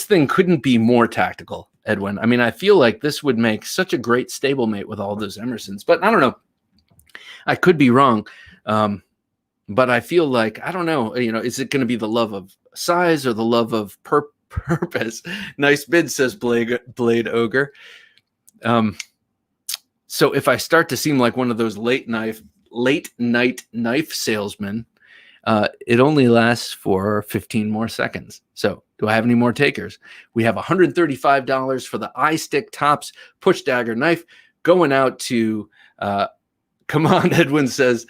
thing couldn't be more tactical, Edwin. I mean, I feel like this would make such a great stablemate with all those Emersons. But I don't know. I could be wrong. But I feel like, I don't know, is it going to be the love of size or the love of purpose? Nice bid, says Blade Ogre. So if I start to seem like one of those late night knife salesmen, it only lasts for 15 more seconds. So Do I have any more takers? We have $135 for the iStick Tops push dagger knife going out to come on, Edwin says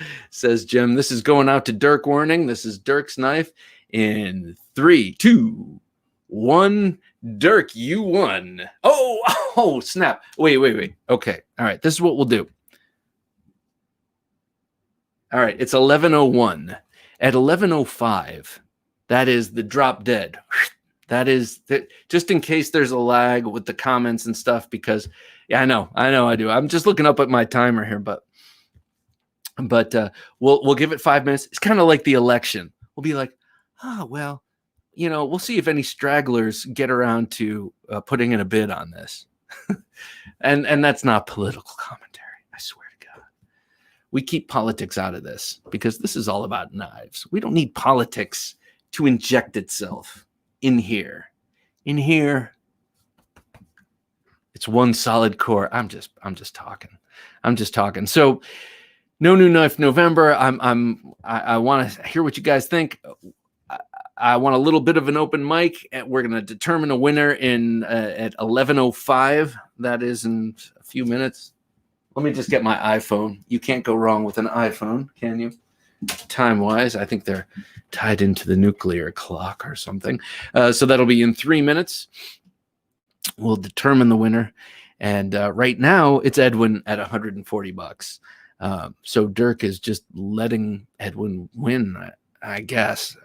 Jim. This is going out to Dirk Warning. This is Dirk's knife in 3, 2, 1. Dirk, you won. Oh, snap. Wait. Okay. All right. This is what we'll do. All right. It's 11:01. At 11:05, that is the drop dead. That is just in case there's a lag with the comments and stuff, because yeah, I know I do. I'm just looking up at my timer here, but we'll give it 5 minutes. It's kind of like the election. We'll be like, oh, well, we'll see if any stragglers get around to putting in a bid on this. and that's not political commentary. I swear to God. We keep politics out of this because this is all about knives. We don't need politics to inject itself in here. In here, it's one solid core. I'm just talking. So no new knife November. I want to hear what you guys think. I want a little bit of an open mic, and we're going to determine a winner at 11:05. That is in a few minutes. Let me just get my iPhone. You can't go wrong with an iPhone, can you? Time-wise, I think they're tied into the nuclear clock or something. So that'll be in 3 minutes. We'll determine the winner. And right now, it's Edwin at $140. So Dirk is just letting Edwin win, I guess.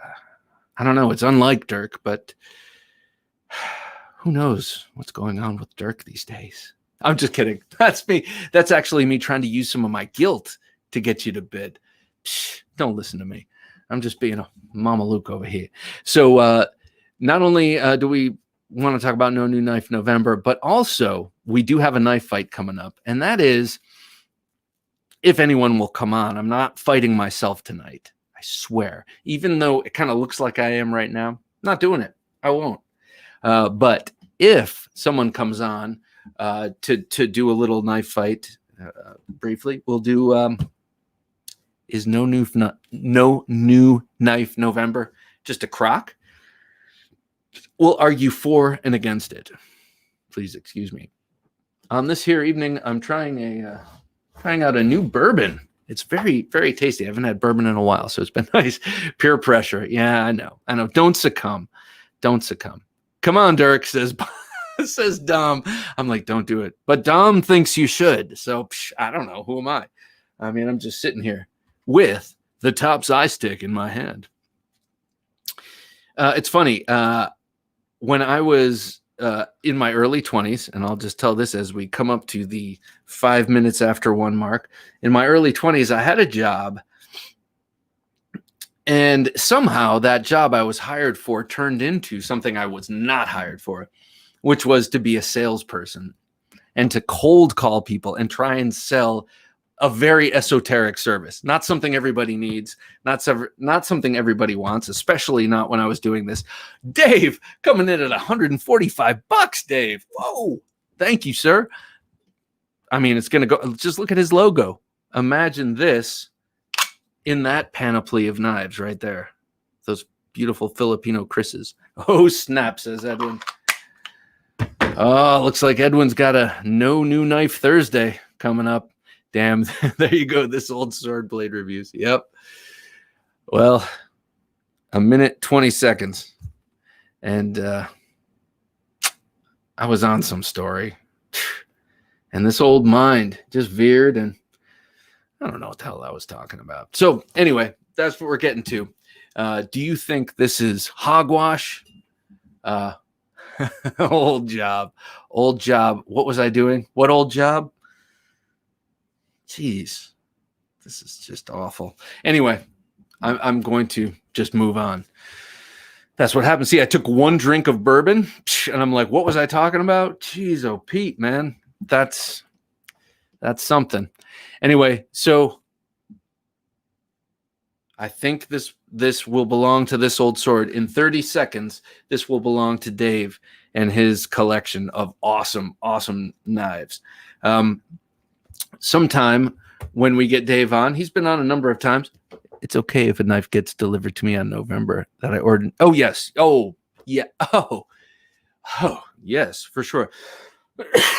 I don't know. It's unlike Dirk, but who knows what's going on with Dirk these days. I'm just kidding. That's me. That's actually me trying to use some of my guilt to get you to bid. Psh, don't listen to me. I'm just being a Mama Luke over here. So not only do we want to talk about No New Knife November, but also we do have a knife fight coming up. And that is, if anyone will come on. I'm not fighting myself tonight. I swear. Even though it kind of looks like I am right now, I'm not doing it. I won't. But if someone comes on to do a little knife fight briefly, we'll do is no new knife November just a crock? We'll argue for and against it. Please excuse me. On this here evening, I'm trying out a new bourbon. It's very, very tasty. I haven't had bourbon in a while, so it's been nice. Peer pressure. Yeah, I know. Don't succumb. Come on, Dirk, says Dom. I'm like, don't do it. But Dom thinks you should. So I don't know. Who am I? I mean, I'm just sitting here with the Tops eye stick in my hand. It's funny. When I was in my early 20s, and I'll just tell this as we come up to the 5 minutes after 1 mark. In my early 20s, I had a job, and somehow that job I was hired for turned into something I was not hired for, which was to be a salesperson and to cold call people and try and sell a very esoteric service. Not something everybody needs, not something everybody wants, especially not when I was doing this. Dave, coming in at $145, Dave. Whoa, thank you, sir. I mean, it's going to go, just look at his logo. Imagine this in that panoply of knives right there. Those beautiful Filipino Chris's. Oh, snap, says Edwin. Oh, looks like Edwin's got a No New Knife Thursday coming up. Damn, there you go. This old sword blade reviews. Yep. Well, 1 minute, 20 seconds. And I was on some story. And this old mind just veered, and I don't know what the hell I was talking about. So anyway, that's what we're getting to. Do you think this is hogwash? Old job. What was I doing? What old job? Jeez, this is just awful. Anyway, I'm going to just move on. That's what happened. See, I took 1 drink of bourbon, and I'm like, what was I talking about? Jeez, oh, Pete, man. That's something. Anyway, so I think this will belong to this old sword. In 30 seconds, this will belong to Dave and his collection of awesome, awesome knives. Sometime when we get Dave on, he's been on a number of times. It's okay if a knife gets delivered to me on November that I ordered. Oh, yes. Oh, yeah. Oh, yes, for sure.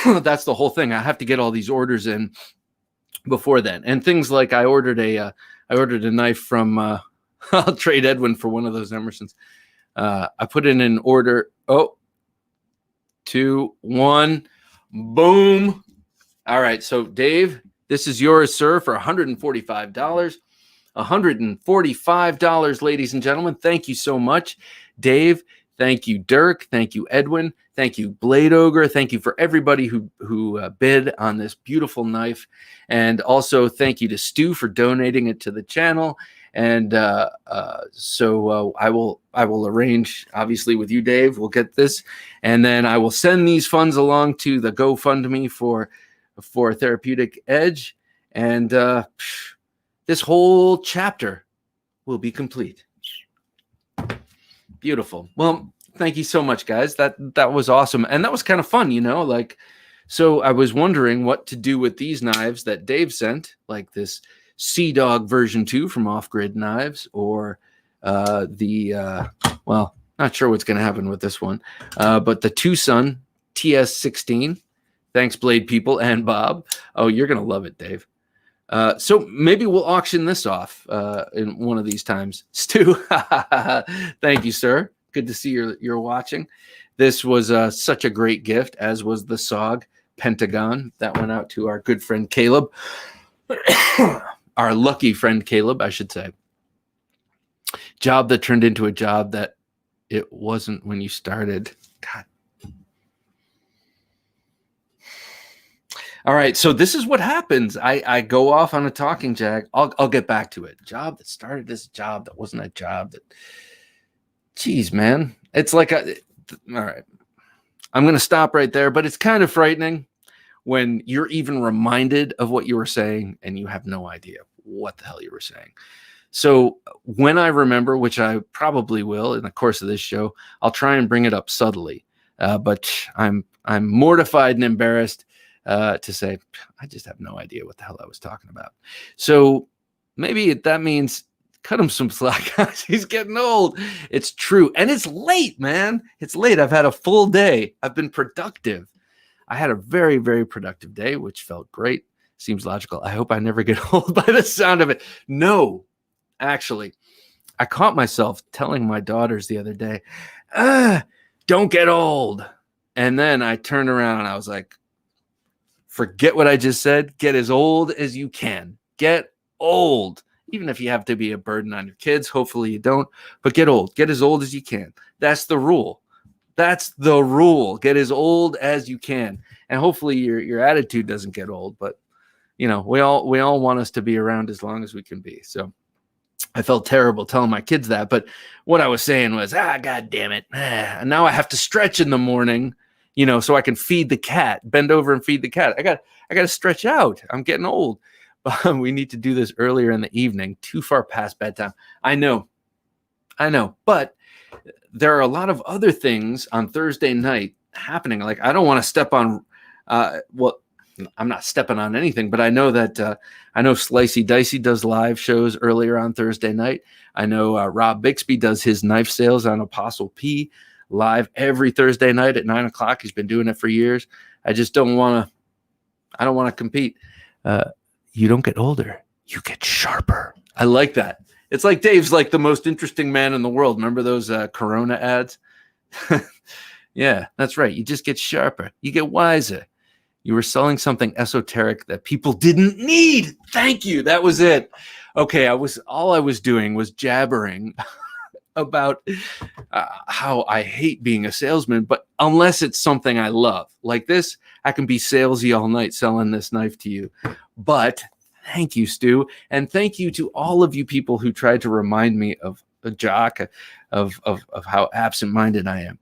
That's the whole thing. I have to get all these orders in before then, and things like I ordered a knife from. I'll trade Edwin for one of those Emersons. I put in an order. Oh, 2, 1, boom. All right, so Dave, this is yours, sir, for $145. $145, ladies and gentlemen. Thank you so much, Dave. Thank you, Dirk. Thank you, Edwin. Thank you, Blade Ogre. Thank you for everybody who bid on this beautiful knife. And also thank you to Stu for donating it to the channel. And so I will arrange, obviously, with you, Dave. We'll get this. And then I will send these funds along to the GoFundMe for Therapeutic Edge. And this whole chapter will be complete. Beautiful. Well, thank you so much, guys. That was awesome. And that was kind of fun, like, so I was wondering what to do with these knives that Dave sent, like this Sea Dog version 2 from Off Grid Knives, or well, not sure what's going to happen with this one, but the TwoSun TS16. Thanks, Blade people and Bob. Oh, you're going to love it, Dave. So maybe we'll auction this off in one of these times. Stu, thank you, sir. Good to see you're watching. This was such a great gift, as was the SOG Pentagon. That went out to our good friend Caleb. Our lucky friend Caleb, I should say. Job that turned into a job that it wasn't when you started. God. All right, so this is what happens. I go off on a talking jack. I'll get back to it. Job that started as a job that wasn't a job. Jeez, man. It's like all right. I'm going to stop right there, but it's kind of frightening when you're even reminded of what you were saying and you have no idea what the hell you were saying. So when I remember, which I probably will in the course of this show, I'll try and bring it up subtly. But I'm mortified and embarrassed to say, I just have no idea what the hell I was talking about. So maybe that means cut him some slack, guys. He's getting old. It's true. And it's late, man. It's late. I've had a full day. I've been productive. I had a very, very productive day, which felt great. Seems logical. I hope I never get old by the sound of it. No, actually, I caught myself telling my daughters the other day, don't get old. And then I turned around and I was like, forget what I just said. Get as old as you can. Get old. Even if you have to be a burden on your kids. Hopefully you don't. But get old. Get as old as you can. That's the rule. That's the rule. Get as old as you can. And hopefully your attitude doesn't get old. But, we all want us to be around as long as we can be. So I felt terrible telling my kids that. But what I was saying was, God damn it. And now I have to stretch in the morning, so I can feed the cat, bend over and feed the cat. I got to stretch out. I'm getting old. But we need to do this earlier in the evening, too far past bedtime. I know. But there are a lot of other things on Thursday night happening. Like, I don't want to step on, I'm not stepping on anything, but I know that, I know Slicey Dicey does live shows earlier on Thursday night. I know Rob Bixby does his knife sales on Apostle P live every Thursday night at 9:00. He's been doing it for years. I just don't want to compete. You don't get older. You get sharper. I like that. It's like Dave's like the most interesting man in the world. Remember those Corona ads? Yeah, that's right. You just get sharper. You get wiser. You were selling something esoteric that people didn't need. Thank you. That was it. Okay, all I was doing was jabbering about how I hate being a salesman, but unless it's something I love, like this, I can be salesy all night selling this knife to you. But thank you, Stu, and thank you to all of you people who tried to remind me of a jock, of how absent-minded I am.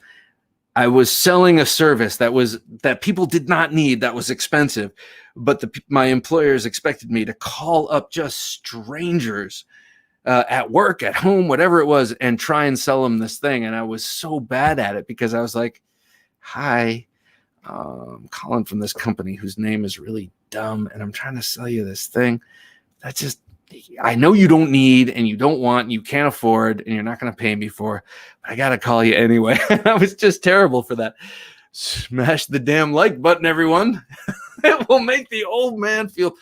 I was selling a service that people did not need, that was expensive, but my employers expected me to call up just strangers at work, at home, whatever it was, and try and sell them this thing. And I was so bad at it because I was like, hi, I'm calling from this company whose name is really dumb, and I'm trying to sell you this thing. I know you don't need and you don't want and you can't afford and you're not going to pay me for, but I got to call you anyway. I was just terrible for that. Smash the damn like button, everyone. It will make the old man feel,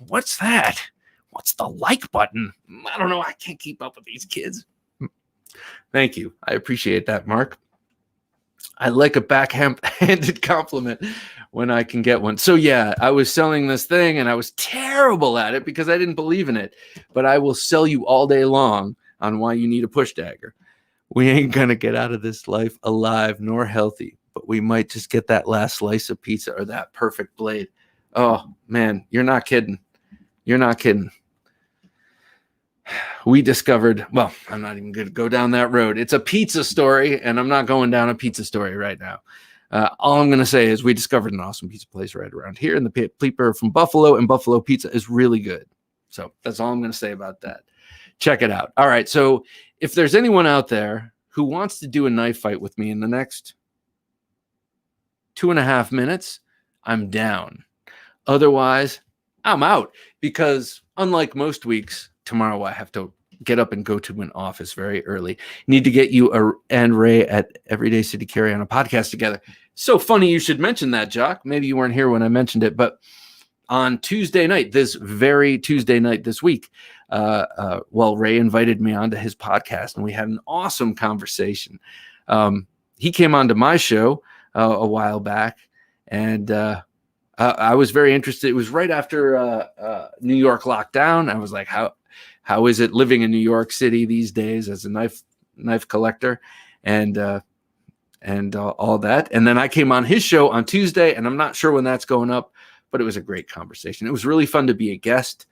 what's that? What's the like button? I don't know. I can't keep up with these kids. Thank you. I appreciate that, Mark. I like a backhanded compliment when I can get one. So yeah, I was selling this thing and I was terrible at it because I didn't believe in it. But I will sell you all day long on why you need a push dagger. We ain't going to get out of this life alive nor healthy, but we might just get that last slice of pizza or that perfect blade. Oh, man, you're not kidding. You're not kidding. We discovered, well, I'm not even going to go down that road. It's a pizza story, and I'm not going down a pizza story right now. All I'm going to say is we discovered an awesome pizza place right around here, and the Pleeper from Buffalo and Buffalo Pizza is really good. So that's all I'm going to say about that. Check it out. All right, so if there's anyone out there who wants to do a knife fight with me in the next 2.5 minutes, I'm down. Otherwise, I'm out because unlike most weeks, tomorrow I have to get up and go to an office very early. Need to get you and Ray at Everyday City Carry on a podcast together. So funny you should mention that, Jock. Maybe you weren't here when I mentioned it, but on Tuesday night, this very Tuesday night this week, Ray invited me onto his podcast and we had an awesome conversation. He came onto my show a while back and I was very interested. It was right after New York lockdown. I was like, how is it living in New York City these days as a knife collector and all that. And then I came on his show on Tuesday, and I'm not sure when that's going up, but it was a great conversation. It was really fun to be a guest.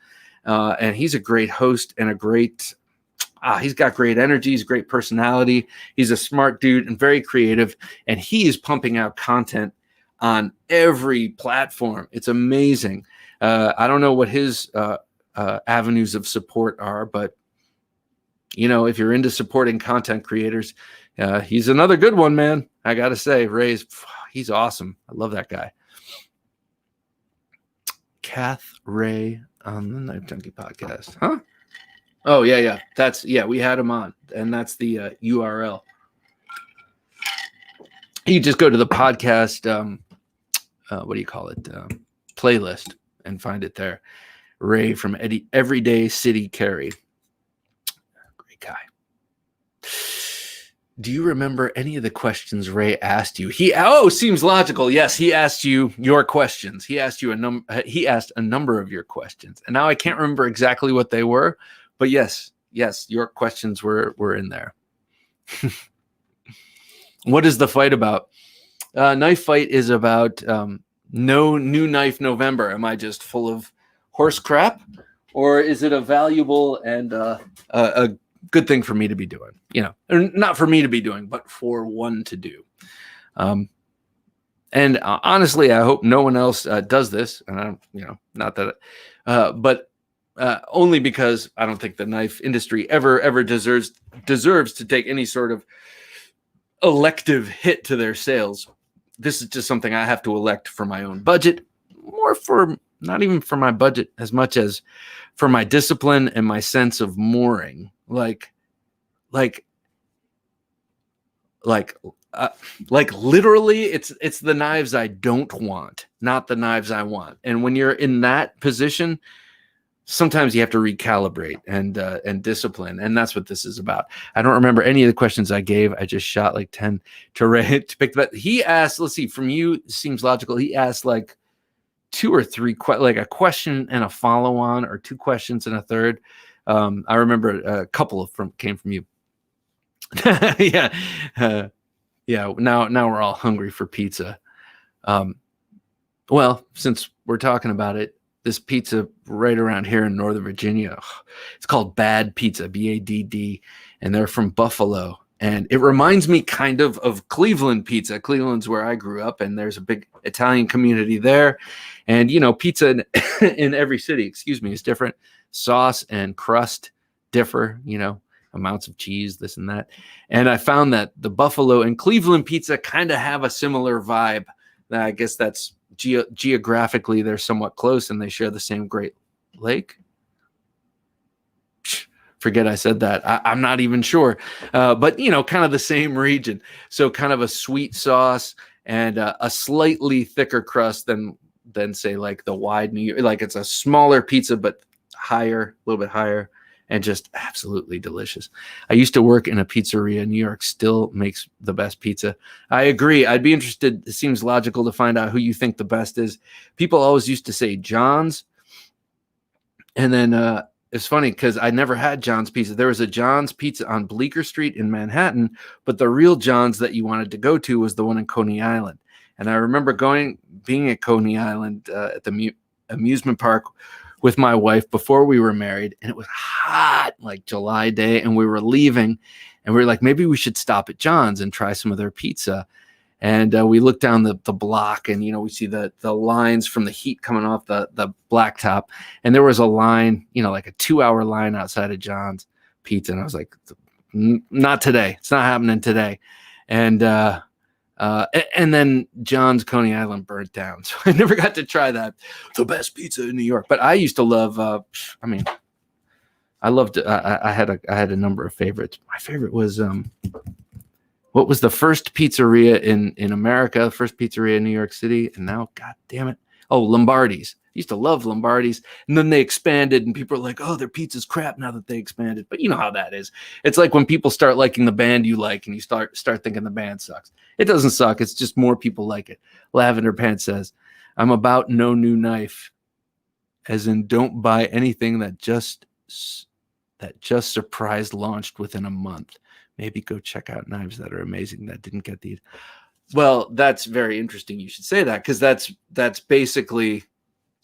And he's a great host and he's got great energy. He's great personality. He's a smart dude and very creative. And he is pumping out content on every platform. It's amazing. I don't know what his avenues of support are, but if you're into supporting content creators, he's another good one, man. I gotta say, he's awesome. I love that guy. Kath Ray on the Knife Junkie podcast, huh? Oh yeah. We had him on, and that's the URL. You just go to the podcast, what do you call it? Playlist and find it there. Ray from Everyday City Carry. Great guy. Do you remember any of the questions Ray asked you? Seems logical. Yes, he asked you your questions. He asked you he asked a number of your questions. And now I can't remember exactly what they were, but yes, your questions were in there. What is the fight about? Knife fight is about no new knife November. Am I just full of horse crap, or is it a valuable and a good thing for me to be doing? Or not for me to be doing, but for one to do. And honestly, I hope no one else does this. And I, not that, but only because I don't think the knife industry ever deserves to take any sort of elective hit to their sales. This is just something I have to elect for my own budget, not even for my budget as much as for my discipline and my sense of mooring. Like literally it's the knives I don't want, not the knives I want. And when you're in that position, sometimes you have to recalibrate and discipline. And that's what this is about. I don't remember any of the questions I gave. I just shot like 10 to Ray to pick the bet. He asked, let's see, from you, seems logical. He asked like 2 or 3, like a question and a follow on, or 2 questions and a third. I remember a couple came from you. Yeah. Now we're all hungry for pizza. Well, since we're talking about it, this pizza right around here in Northern Virginia, it's called Bad Pizza, BADD, and they're from Buffalo. And it reminds me kind of Cleveland pizza. Cleveland's where I grew up, and there's a big Italian community there. And, pizza in every city, is different. Sauce and crust differ, amounts of cheese, this and that. And I found that the Buffalo and Cleveland pizza kind of have a similar vibe. I guess that's geographically they're somewhat close and they share the same Great Lake. Forget I said that. I'm not even sure. But, you know, kind of the same region. So kind of a sweet sauce and a slightly thicker crust than say like the wide New York. Like it's a smaller pizza, but higher, a little bit higher, and just absolutely delicious. I used to work in a pizzeria. New York still makes the best pizza. I agree. I'd be interested. It seems logical to find out who you think the best is. People always used to say John's. And then it's funny because I never had John's Pizza. There was a John's Pizza on Bleecker Street in Manhattan, but the real John's that you wanted to go to was the one in Coney Island. And I remember being at Coney Island at the amusement park with my wife before we were married, and it was hot, like July day, and we were leaving, and we were like, maybe we should stop at John's and try some of their pizza. And we look down the block, and, you know, we see the lines from the heat coming off the blacktop. And there was a line, you know, like a 2-hour line outside of John's Pizza. And I was like, not today. It's not happening today. And then John's Coney Island burnt down. So I never got to try that. The best pizza in New York. But I used to love, I loved, I had a number of favorites. My favorite was, what was the first pizzeria in America, first pizzeria in New York City? And now, God damn it. Oh, Lombardi's. I used to love Lombardi's. And then they expanded and people are like, oh, their pizza's crap now that they expanded. But you know how that is. It's like when people start liking the band you like and you start thinking the band sucks. It doesn't suck. It's just more people like it. Lavender Pants says, I'm about no new knife. As in, don't buy anything that just surprise launched within a month. Maybe go check out knives that are amazing that didn't get these. Well, that's very interesting. You should say that because that's basically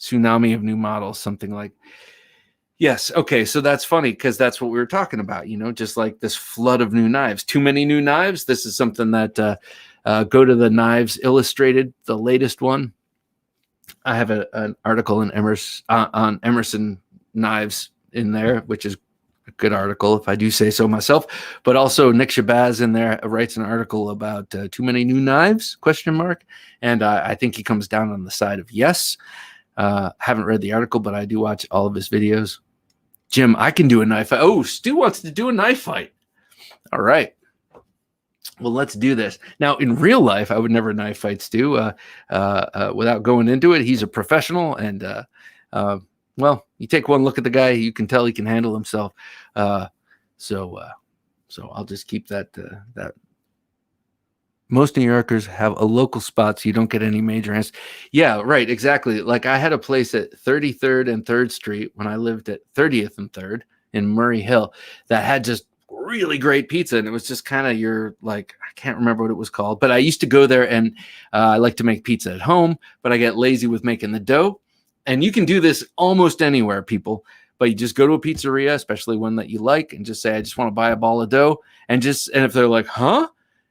tsunami of new models, something like. Yes. Okay. So that's funny because that's what we were talking about, you know, just like this flood of new knives, too many new knives. This is something that go to the Knives Illustrated, the latest one. I have an article in on Emerson knives in there, which is a good article, if I do say so myself. But also Nick Shabazz in there writes an article about too many new knives, ? And I think he comes down on the side of yes. Haven't read the article, but I do watch all of his videos. Jim, I can do a knife fight. Oh, Stu wants to do a knife fight. All right. Well, let's do this. Now, in real life, I would never knife fight Stu without going into it. He's a professional, and well, you take one look at the guy, you can tell he can handle himself. So I'll just keep that. Most New Yorkers have a local spot, so you don't get any major hands. Yeah, right, exactly. Like I had a place at 33rd and 3rd Street when I lived at 30th and 3rd in Murray Hill that had just really great pizza, and it was just kind of I can't remember what it was called, but I used to go there, and I like to make pizza at home, but I get lazy with making the dough. And you can do this almost anywhere, people, but you just go to a pizzeria, especially one that you like, and just say, I just want to buy a ball of dough. And if they're like, huh?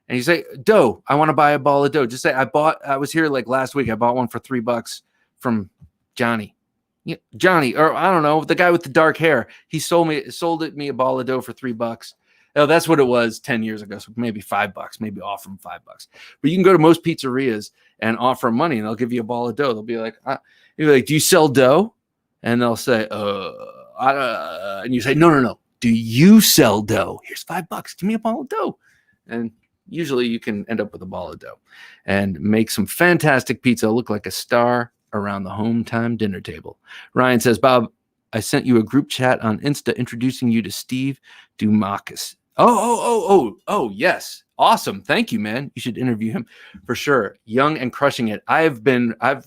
And you say, dough, I want to buy a ball of dough. Just say, I was here like last week. I bought one for $3 from Johnny. Yeah, Johnny, or I don't know, the guy with the dark hair. He sold me a ball of dough for $3. Oh, that's what it was 10 years ago. So maybe $5, maybe offer them $5. But you can go to most pizzerias and offer money, and they'll give you a ball of dough. They'll be like, you're like, do you sell dough? And they'll say, and you say, no. Do you sell dough? Here's $5. Give me a ball of dough. And usually you can end up with a ball of dough and make some fantastic pizza look like a star around the home time dinner table. Ryan says, Bob, I sent you a group chat on Insta introducing you to Steve Dumakis. Oh, yes. Awesome. Thank you, man. You should interview him for sure. Young and crushing it. I've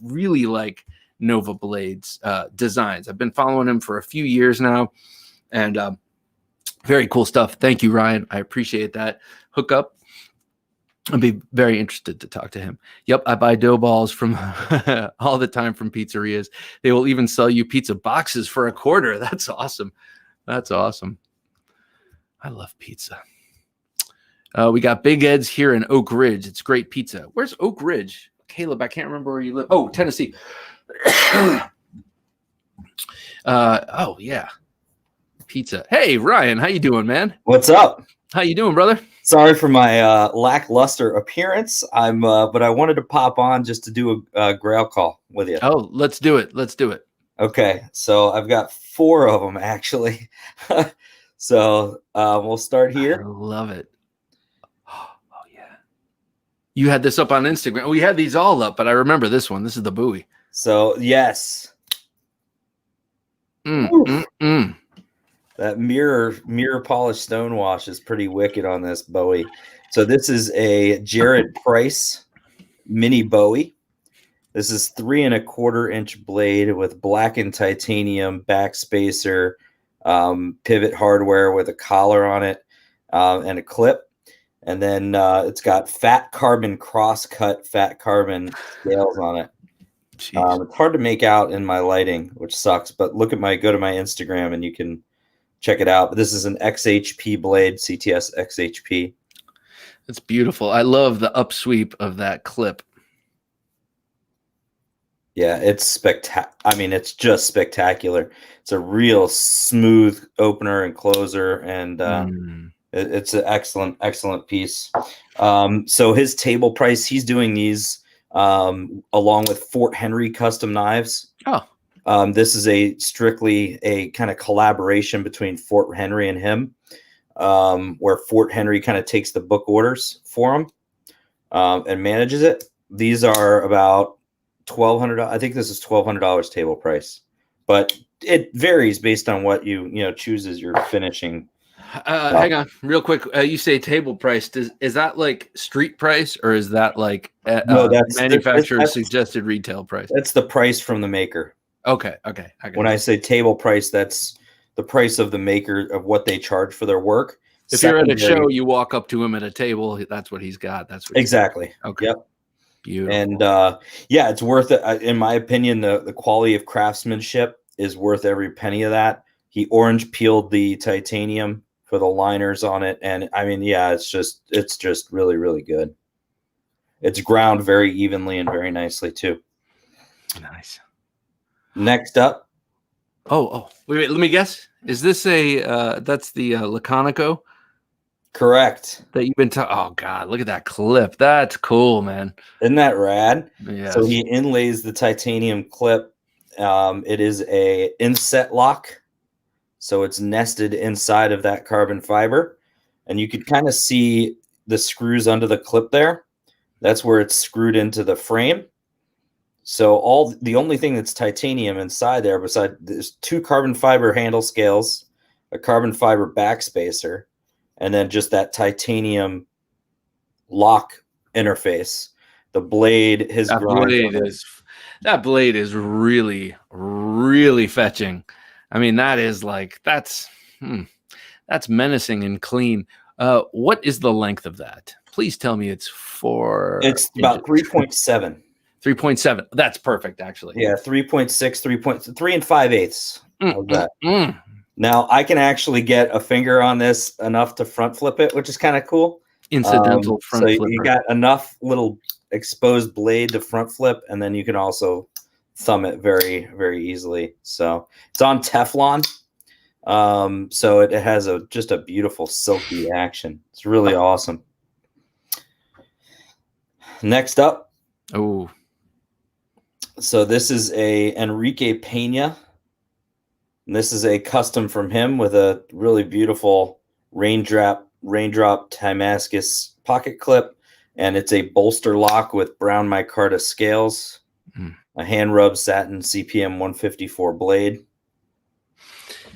really like Nova Blades designs. I've been following him for a few years now, and very cool stuff. Thank you, Ryan. I appreciate that. Hook up. I'd be very interested to talk to him. Yep, I buy dough balls from all the time from pizzerias. They will even sell you pizza boxes for $0.25. That's awesome. That's awesome. I love pizza. We got Big Ed's here in Oak Ridge. It's great pizza. Where's Oak Ridge? Caleb, I can't remember where you live. Oh, Tennessee. Oh, yeah. Pizza. Hey, Ryan, how you doing, man? What's up? How you doing, brother? Sorry for my lackluster appearance. But I wanted to pop on just to do a grail call with you. Oh, let's do it. Let's do it. Okay, so I've got 4 of them actually. So we'll start I here. love it. Oh yeah. You had this up on Instagram. We had these all up, but I remember this one. This is the Bowie. So yes. That mirror polished stonewash is pretty wicked on this Bowie. So this is a Jared Price mini Bowie. This is 3 1/4 inch blade with blackened titanium backspacer, pivot hardware with a collar on it, and a clip. And then it's got fat carbon cross-cut fat carbon scales on it. It's hard to make out in my lighting, which sucks, but go to my Instagram and you can check it out. But this is an XHP blade, CTS XHP. It's beautiful. I love the upsweep of that clip. Yeah, it's spectacular. I mean, it's just spectacular. It's a real smooth opener and closer, and it's an excellent piece. So his table price, he's doing these along with Fort Henry custom knives. Oh, this is strictly a kind of collaboration between Fort Henry and him, where Fort Henry kind of takes the book orders for him and manages it. These are about $1,200. I think this is $1,200 table price, but it varies based on what you choose as your finishing. Hang on, real quick. You say table price. Is that like street price, or is that like no? That's manufacturer's suggested retail price. That's the price from the maker. Okay. When I say table price, that's the price of the maker of what they charge for their work. If you're at a show, you walk up to him at a table. That's what he's got. That's what exactly. Okay. Yep. Beautiful. And yeah, it's worth it. In my opinion, the quality of craftsmanship is worth every penny of that. He orange peeled the titanium for the liners on it, and I mean, yeah, it's just really, really good. It's ground very evenly and very nicely too. Nice. Next up. Oh, wait, let me guess. Is this that's the Laconico? Correct. That you've been talking. Oh God, look at that clip. That's cool, man. Isn't that rad? Yeah. So he inlays the titanium clip. It is a inset lock, so it's nested inside of that carbon fiber, and you could kind of see the screws under the clip there. That's where it's screwed into the frame. So the only thing that's titanium inside there, besides there's 2 carbon fiber handle scales, a carbon fiber backspacer, and then just that titanium lock interface. The blade, that blade is really, really fetching. I mean, that's menacing and clean. What is the length of that? Please tell me it's about 3.7. 3.7. That's perfect, actually. Yeah, 3.6, 3 5/8. Now I can actually get a finger on this enough to front flip it, which is kind of cool. Incidental front flip. So you got enough little exposed blade to front flip, and then you can also thumb it very, very easily. So it's on Teflon. So it has just a beautiful silky action. It's really awesome. Next up. Oh. So this is a Enrique Pena. And this is a custom from him with a really beautiful raindrop Damascus pocket clip, and it's a bolster lock with brown micarta scales, a hand rub satin CPM 154 blade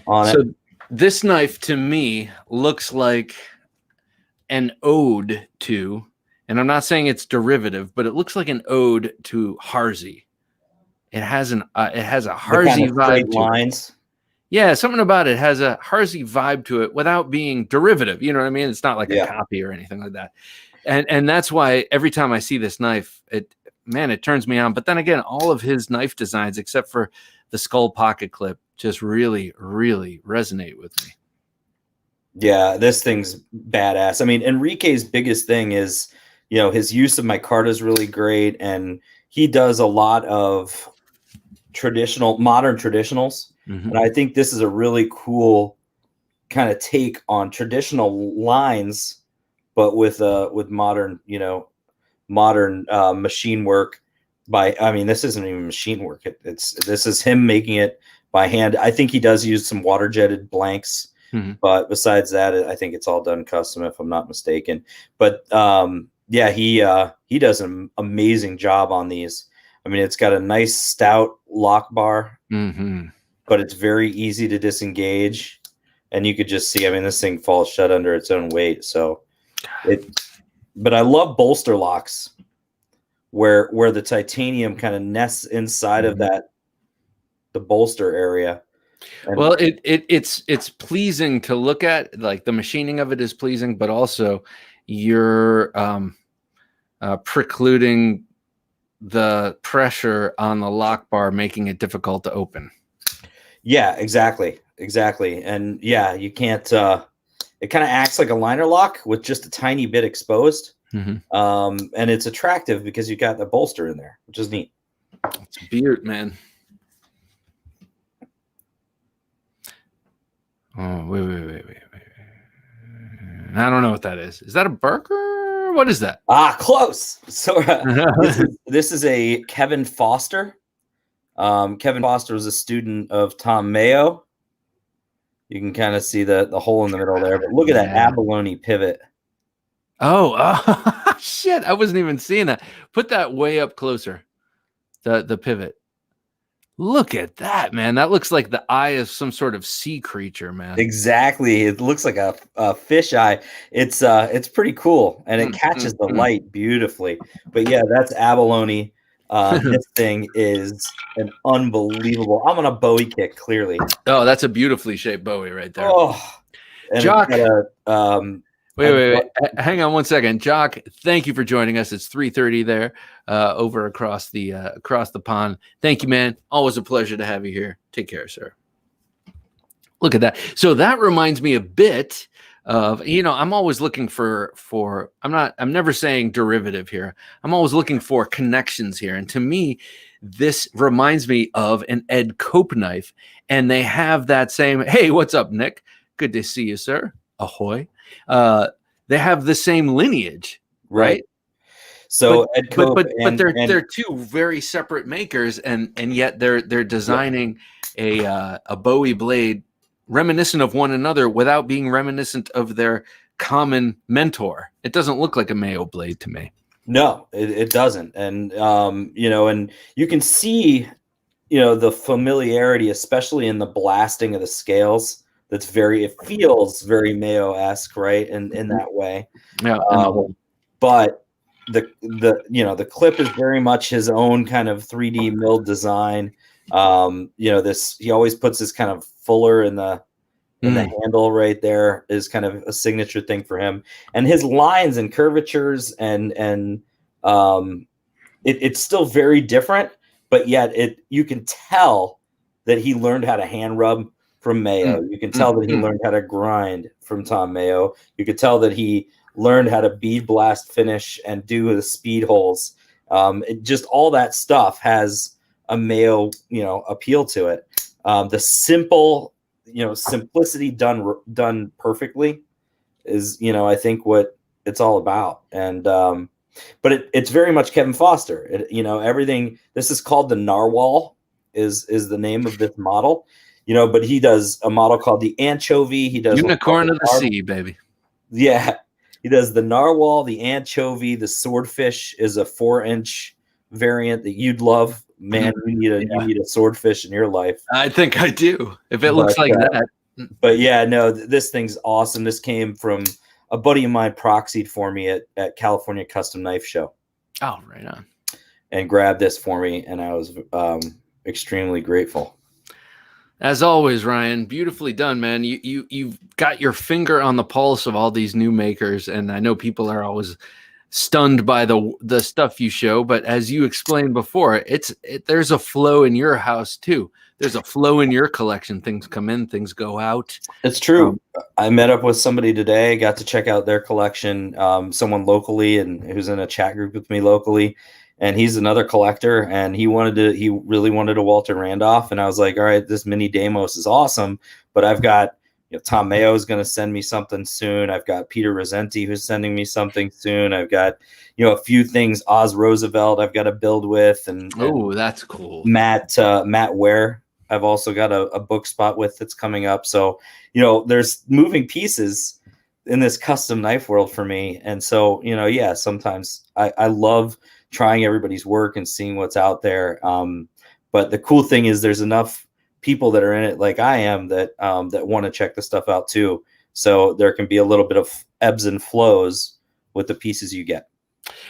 on it. So this knife to me looks like an ode to, and I'm not saying it's derivative, but it looks like an ode to Harzy. It has a Harzy vibe to lines. Yeah, something about it has a Harzy vibe to it without being derivative. You know what I mean? It's not like a copy or anything like that. And that's why every time I see this knife, it turns me on. But then again, all of his knife designs, except for the skull pocket clip, just really, really resonate with me. Yeah, this thing's badass. I mean, Enrique's biggest thing is, his use of micarta is really great, and he does a lot of modern traditionals. And I think this is a really cool kind of take on traditional lines, but with modern, modern machine work. This isn't even machine work. This is him making it by hand. I think he does use some water jetted blanks Mhm. But besides that, I think it's all done custom, if I'm not mistaken. But yeah, he does an amazing job on these. I mean, it's got a nice stout lock bar, but it's very easy to disengage. And you could just see, I mean, this thing falls shut under its own weight. So but I love bolster locks where the titanium kind of nests inside of the bolster area. And well, it's pleasing to look at. Like the machining of it is pleasing, but also you're precluding the pressure on the lock bar, making it difficult to open. Yeah, exactly. And yeah, you can't it kind of acts like a liner lock with just a tiny bit exposed. And it's attractive because you got the bolster in there, which is neat. It's beard, man. Oh, wait. I don't know what that is. Is that a Boker? What is that? Close. So this is a Kevin Foster. Kevin Foster was a student of Tom Mayo. You can kind of see the hole in the middle there, but look at that abalone pivot. Oh, shit. I wasn't even seeing that. Put that way up closer. The pivot. Look at that, man. That looks like the eye of some sort of sea creature, man. Exactly. It looks like a fish eye. It's pretty cool, and it catches the light beautifully. But yeah, that's abalone. This thing is an unbelievable. I'm on a Bowie kick, clearly. Oh, that's a beautifully shaped Bowie right there. Oh, and Jock. Wait. Hang on one second. Jock, thank you for joining us. It's 3:30 there over across the pond. Thank you, man. Always a pleasure to have you here. Take care, sir. Look at that. So that reminds me a bit of, I'm always looking for I'm never saying derivative here. I'm always looking for connections here. And to me, this reminds me of an Ed Cope knife. And they have that same, hey, what's up, Nick? Good to see you, sir. Ahoy. They have the same lineage, right? So Ed Cope, but they're two very separate makers, and yet they're designing a Bowie blade reminiscent of one another without being reminiscent of their common mentor. It doesn't look like a Mayo blade to me. No, it doesn't. And and you can see the familiarity, especially in the blasting of the scales. It feels very Mayo-esque, right? In that way. Yeah. But the clip is very much his own kind of 3D milled design. He always puts this kind of fuller in the handle right there is kind of a signature thing for him. And his lines and curvatures and it's still very different, but yet you can tell that he learned how to hand rub from Mayo. You can tell that he learned how to grind from Tom Mayo. You could tell that he learned how to bead blast finish and do the speed holes. Just all that stuff has a Mayo, appeal to it. The simplicity done perfectly is, I think what it's all about. And but it's very much Kevin Foster. Everything. This is called the Narwhal. Is the name of this model. But he does a model called the Anchovy. He does Unicorn of the Sea, baby. Yeah, he does the Narwhal, the Anchovy, the Swordfish is a 4-inch variant that you'd love. Man, you need a swordfish in your life. I think I do. If it looks like that. But yeah, no, this thing's awesome. This came from a buddy of mine proxied for me at California Custom Knife Show. Oh, right on. And grabbed this for me, and I was extremely grateful. As always, Ryan, beautifully done, man. You've got your finger on the pulse of all these new makers, and I know people are always stunned by the stuff you show, but as you explained before, there's a flow in your house too. There's a flow in your collection. Things come in, things go out. It's true. I met up with somebody today, got to check out their collection, someone locally and who's in a chat group with me locally. And he's another collector, and he really wanted a Walter Randolph. And I was like, all right, this mini Deimos is awesome, but I've got, Tom Mayo is going to send me something soon. I've got Peter Rosenti who's sending me something soon. I've got, a few things, Oz Roosevelt I've got to build with. And oh, that's cool. Matt Ware I've also got a book spot with that's coming up. So, you know, there's moving pieces in this custom knife world for me. And so, you know, yeah, sometimes I love trying everybody's work and seeing what's out there. But the cool thing is there's enough people that are in it like I am that that want to check the stuff out too. So there can be a little bit of ebbs and flows with the pieces you get.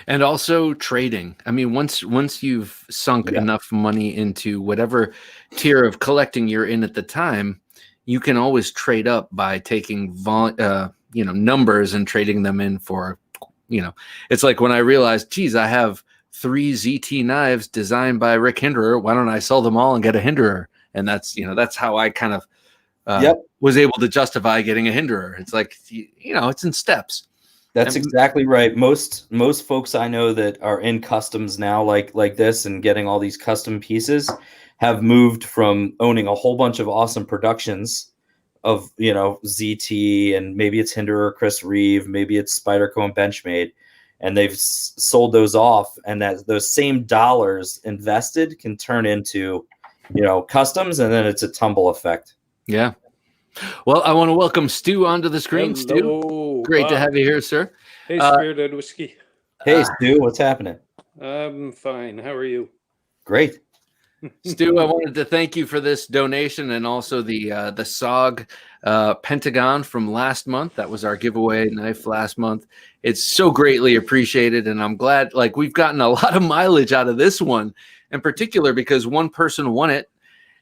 And also trading. I mean, once you've sunk enough money into whatever tier of collecting you're in at the time, you can always trade up by taking numbers and trading them in for, you know, it's like when I realized, geez, I have 3 ZT knives designed by Rick Hinderer. Why don't I sell them all and get a Hinderer? And that's, you know, that's how I kind of was able to justify getting a Hinderer. It's like, you know, it's in steps. That's exactly right. Most folks I know that are in customs now, like this, and getting all these custom pieces, have moved from owning a whole bunch of awesome productions of, you know, ZT, and maybe it's Hinderer, Chris Reeve, maybe it's Spyderco and Benchmade, and they've sold those off, and that those same dollars invested can turn into, you know, customs, and then it's a tumble effect. Yeah. Well, I want to welcome Stu onto the screen. Hello. Stu, great to have you here, sir. Hey, Spirited Whiskey. Hey, Stu, what's happening? I'm fine. How are you? Great. Stu, I wanted to thank you for this donation and also the SOG Pentagon from last month. That was our giveaway knife last month. It's so greatly appreciated, and I'm glad, like, we've gotten a lot of mileage out of this one in particular because one person won it,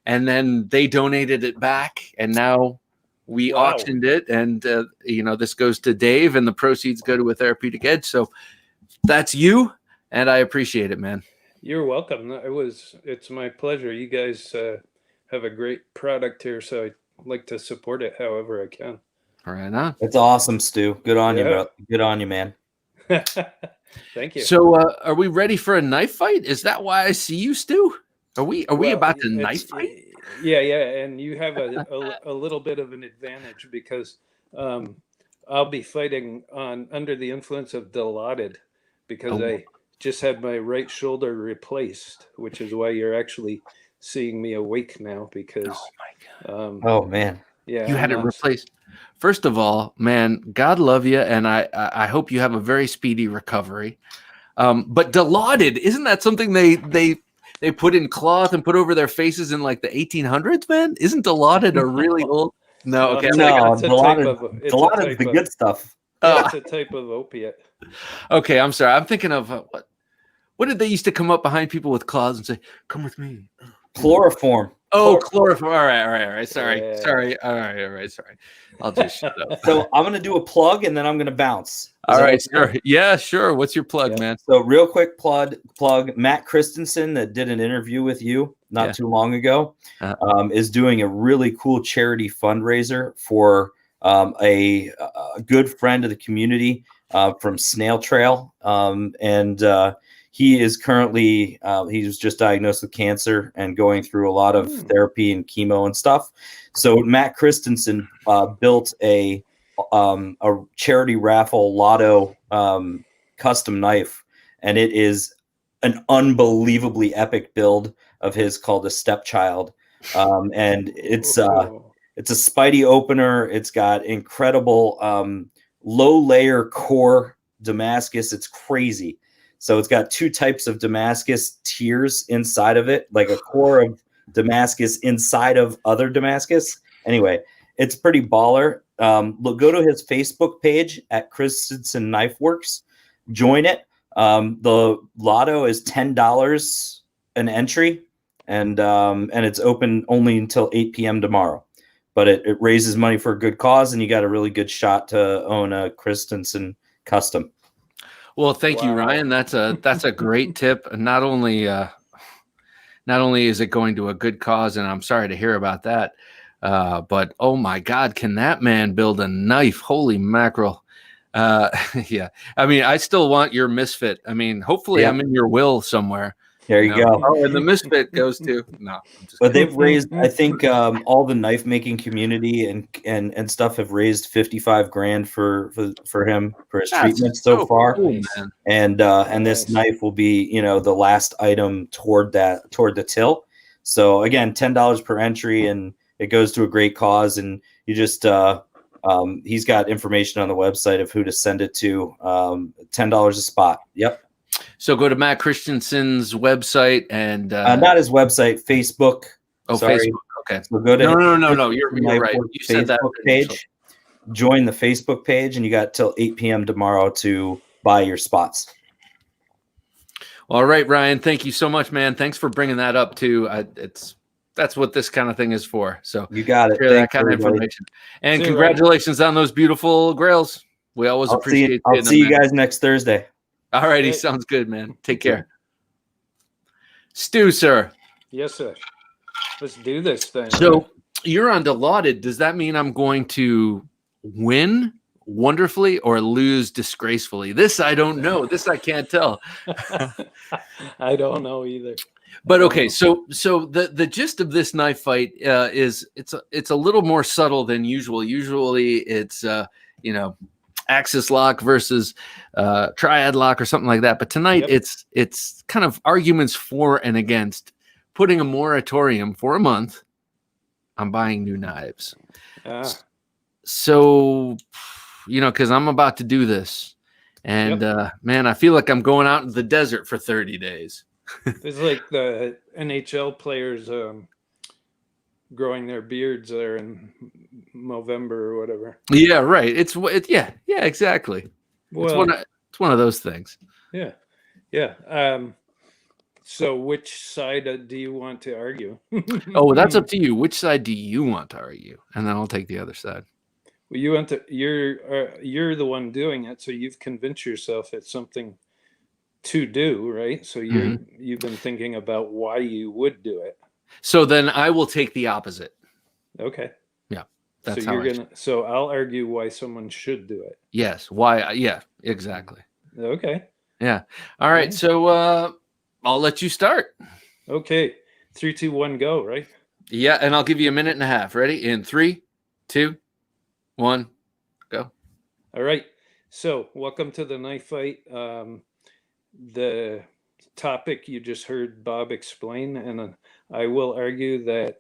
and then they donated it back, and now we auctioned it, and you know, this goes to Dave, and the proceeds go to a therapeutic edge. So that's you, and I appreciate it, man. You're welcome. It's my pleasure. You guys have a great product here, so I'd like to support it however I can. All right, on. That's awesome, Stu. Good on you, bro. Good on you, man. Thank you. So, are we ready for a knife fight? Is that why I see you, Stu? Are we about to knife fight? Yeah, and you have a little bit of an advantage because I'll be fighting under the influence of Dilaudid because I just had my right shoulder replaced, which is why you're actually seeing me awake now because oh man, yeah, you had it replaced. First of all, man, God love you, and I hope you have a very speedy recovery. But Dilaudid, isn't that something they put in cloth and put over their faces in like the 1800s, man? Isn't Dilaudid a really old? No, okay. No, Dilaudid's the good stuff. Yeah, it's a type of opiate. Okay, I'm sorry. I'm thinking of what did they used to come up behind people with claws and say, "Come with me." Chloroform. Oh, chloroform. All right. Sorry. All right. Sorry. I'll just shut up. So I'm going to do a plug and then I'm going to bounce. All right, sure. Yeah, sure. What's your plug, man? So real quick plug, Matt Christensen that did an interview with you not too long ago is doing a really cool charity fundraiser for a good friend of the community from Snail Trail. He is currently, he was just diagnosed with cancer and going through a lot of therapy and chemo and stuff. So Matt Christensen built a charity raffle lotto custom knife, and it is an unbelievably epic build of his called a Stepchild. And it's a Spidey opener. It's got incredible low layer core Damascus. It's crazy. So it's got 2 types of Damascus tiers inside of it, like a core of Damascus inside of other Damascus. Anyway, it's pretty baller. Go to his Facebook page at Christensen Knife Works. Join it. The lotto is $10 an entry, and it's open only until 8 p.m. tomorrow. But it raises money for a good cause, and you got a really good shot to own a Christensen custom. Well, thank you, Ryan. That's a great tip. Not only is it going to a good cause, and I'm sorry to hear about that, but oh my God, can that man build a knife? Holy mackerel! Yeah, I mean, I still want your misfit. I mean, hopefully, I'm in your will somewhere. There you go. Oh, and the misfit goes to no. But they've raised, I think, all the knife making community and stuff have raised $55,000 for him for his treatment so far. Cool, and this knife will be, the last item toward the till. So again, $10 per entry, and it goes to a great cause. And you just he's got information on the website of who to send it to. $10 a spot. Yep. So go to Matt Christensen's website and not his website, Facebook. Oh, Sorry. Facebook. Okay. So go to no. You're right. You said that page. Join the Facebook page, and you got till 8 p.m. tomorrow to buy your spots. All right, Ryan. Thank you so much, man. Thanks for bringing that up too. That's what this kind of thing is for. So you got it. Share that kind of information. And congratulations on those beautiful grails. We always appreciate. I'll see you guys next Thursday. All righty, sounds good, man. Take care. Stu, sir. Yes, sir. Let's do this thing. So you're on Dilaudid. Does that mean I'm going to win wonderfully or lose disgracefully? This I don't know. This I can't tell. I don't know either. But okay, so the gist of this knife fight is it's a little more subtle than usual. Usually it's axis lock versus triad lock or something like that. But tonight it's kind of arguments for and against putting a moratorium for a month on buying new knives. So, because I'm about to do this, and man, I feel like I'm going out into the desert for 30 days. It's like the NHL players growing their beards there in November or whatever. Yeah, right. Yeah, exactly. Well, it's one of those things. Yeah. So which side do you want to argue? Oh, that's up to you. Which side do you want to argue? And then I'll take the other side. Well, you're the one doing it, so you've convinced yourself it's something to do, right? So you've been thinking about why you would do it. So then I will take the opposite. Okay. Yeah. That's so I'll argue why someone should do it. Yes. Why? Yeah, exactly. Okay. Yeah. All right. Okay. So I'll let you start. Okay. 3, 2, 1, go, right? Yeah, and I'll give you a minute and a half. Ready? In 3, 2, 1, go. All right. So welcome to the knife fight. The topic you just heard Bob explain, and I will argue that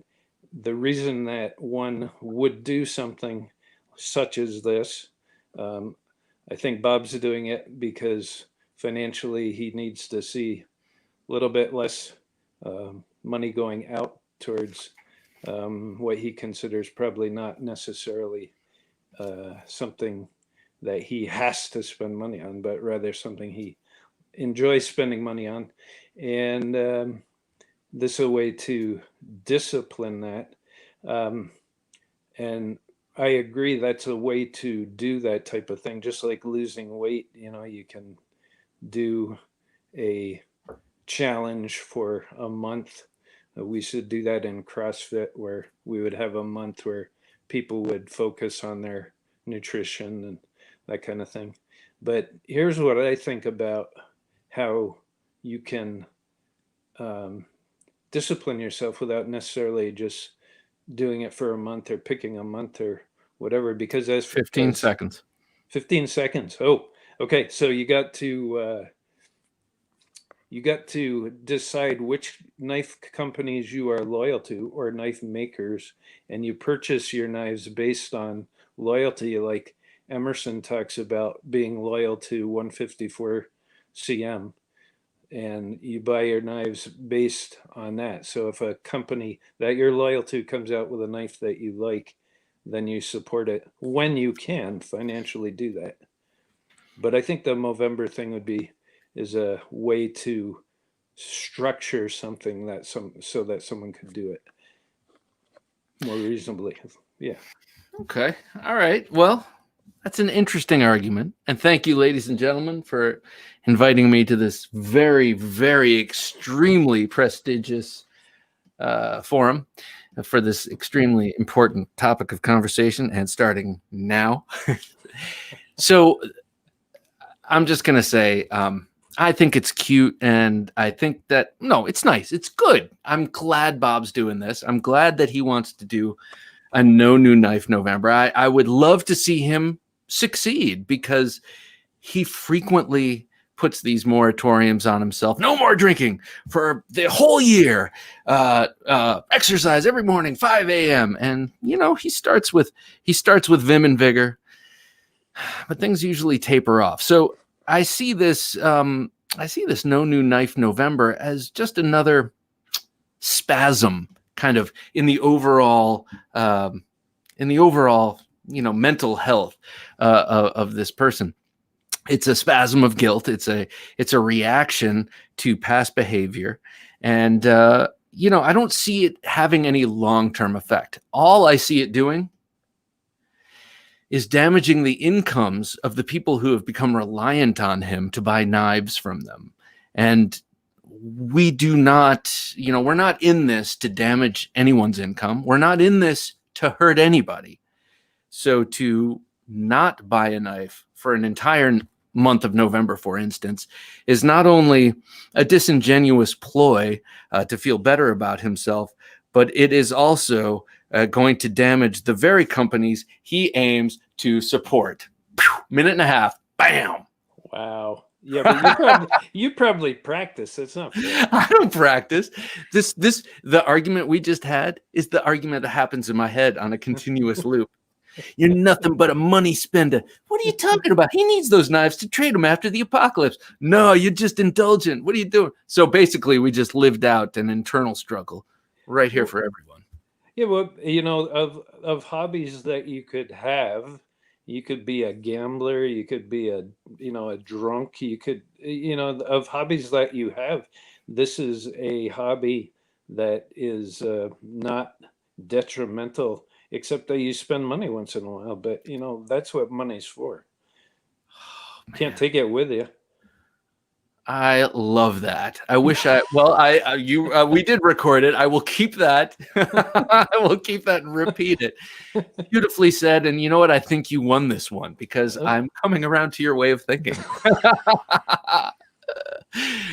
the reason that one would do something such as this, I think Bob's doing it because financially he needs to see a little bit less money going out towards what he considers probably not necessarily something that he has to spend money on, but rather something he enjoys spending money on. And this is a way to discipline that. And I agree that's a way to do that type of thing, just like losing weight. You can do a challenge for a month. We should do that in CrossFit, where we would have a month where people would focus on their nutrition and that kind of thing. But here's what I think about how you can discipline yourself without necessarily just doing it for a month or picking a month or whatever, because that's 15 seconds. 15 seconds. Oh, okay. So you got to decide which knife companies you are loyal to, or knife makers, and you purchase your knives based on loyalty. Like Emerson talks about being loyal to 154 CM, and you buy your knives based on that. So if a company that you're loyal to comes out with a knife that you like, then you support it when you can financially do that. But I think the Movember thing is a way to structure something so that someone could do it more reasonably. Yeah. Okay. All right. Well, that's an interesting argument. And thank you, ladies and gentlemen, for inviting me to this very, very extremely prestigious forum for this extremely important topic of conversation, and starting now. So I'm just going to say, I think it's cute, and I think that, no, it's nice. It's good. I'm glad Bob's doing this. I'm glad that he wants to do a no new knife November. I would love to see him succeed, because he frequently puts these moratoriums on himself. No more drinking for the whole year. Exercise every morning, 5 a.m. And he starts with vim and vigor, but things usually taper off. So I see this No New Knife November as just another spasm, kind of in the overall mental health of this person. It's a spasm of guilt. It's a reaction to past behavior. And, I don't see it having any long-term effect. All I see it doing is damaging the incomes of the people who have become reliant on him to buy knives from them. And we do not, we're not in this to damage anyone's income. We're not in this to hurt anybody. So to not buy a knife for an entire month of November, for instance, is not only a disingenuous ploy to feel better about himself, but it is also going to damage the very companies he aims to support. Minute and a half, bam. Wow. Yeah, but you probably practice. It's not fair. I don't practice. The argument we just had is the argument that happens in my head on a continuous loop. You're nothing but a money spender. What are you talking about? He needs those knives to trade them after the apocalypse. No, you're just indulgent. What are you doing? So basically, we just lived out an internal struggle right here for everyone. Yeah, well, of hobbies that you could have, you could be a gambler, you could be a drunk, you could, of hobbies that you have, this is a hobby that is not detrimental, except that you spend money once in a while. But, that's what money's for. Oh, can't take it with you. I love that. I wish we did record it. I will keep that. I will keep that and repeat it. Beautifully said. And you know what? I think you won this one because I'm coming around to your way of thinking.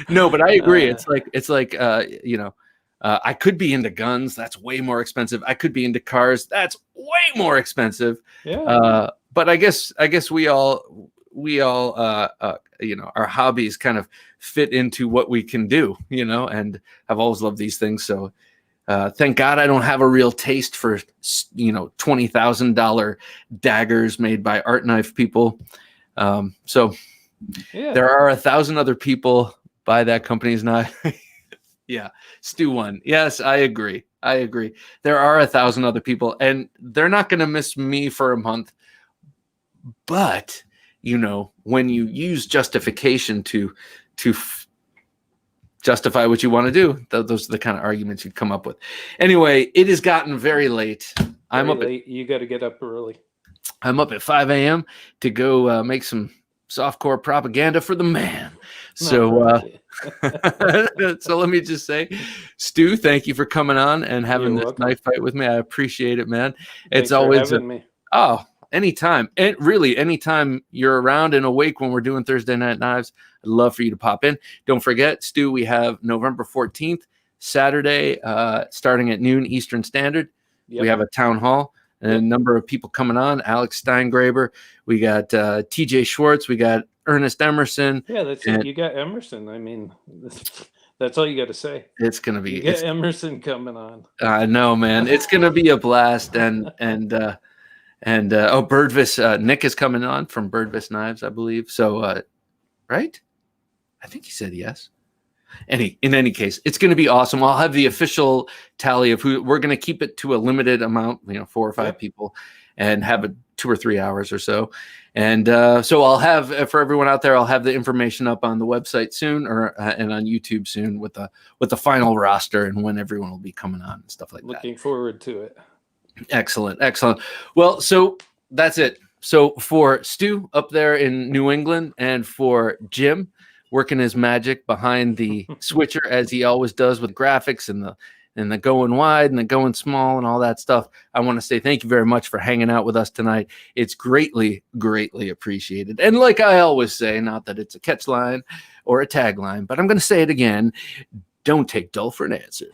No, but I agree. It's like I could be into guns. That's way more expensive. I could be into cars. That's way more expensive. Yeah. But I guess we all our hobbies kind of fit into what we can do, and I've always loved these things. So thank God I don't have a real taste for, $20,000 daggers made by art knife people. So there are 1,000 other people buy that company's knife. Yeah. Stu won. Yes, I agree. There are 1,000 other people and they're not going to miss me for a month, but when you use justification to justify what you want to do, those are the kind of arguments you'd come up with. Anyway, it has gotten very late. You got to get up early. I'm up at 5 a.m. to go make some softcore propaganda for the man. So, so let me just say, Stu, thank you for coming on and having this knife fight with me. I appreciate it, man. It's always having me. Oh, anytime. And really, anytime you're around and awake when we're doing Thursday Night Knives, I'd love for you to pop in. Don't forget, Stu, we have November 14th, Saturday, starting at noon Eastern Standard. Yep. We have a town hall and a number of people coming on. Alex Steingraber. We got TJ Schwartz. We got Ernest Emerson. Yeah, that's it. You got Emerson. I mean, that's all you got to say. It's going to be. You get Emerson coming on. I know, man. It's going to be a blast. And Birdvis, Nick is coming on from Birdvis Knives, I believe. So, right? I think he said yes. In any case, it's going to be awesome. I'll have the official tally of who. We're going to keep it to a limited amount, 4 or 5 people, and have it 2 or 3 hours or so. And so I'll have for everyone out there, I'll have the information up on the website soon, and on YouTube soon with the final roster and when everyone will be coming on and stuff like that. Looking forward to it. Excellent. Well, so that's it. So for Stu up there in New England and for Jim working his magic behind the switcher as he always does with graphics and the going wide and the going small and all that stuff, I want to say thank you very much for hanging out with us tonight. It's greatly, greatly appreciated. And like I always say, not that it's a catch line or a tagline, but I'm going to say it again. Don't take dull for an answer.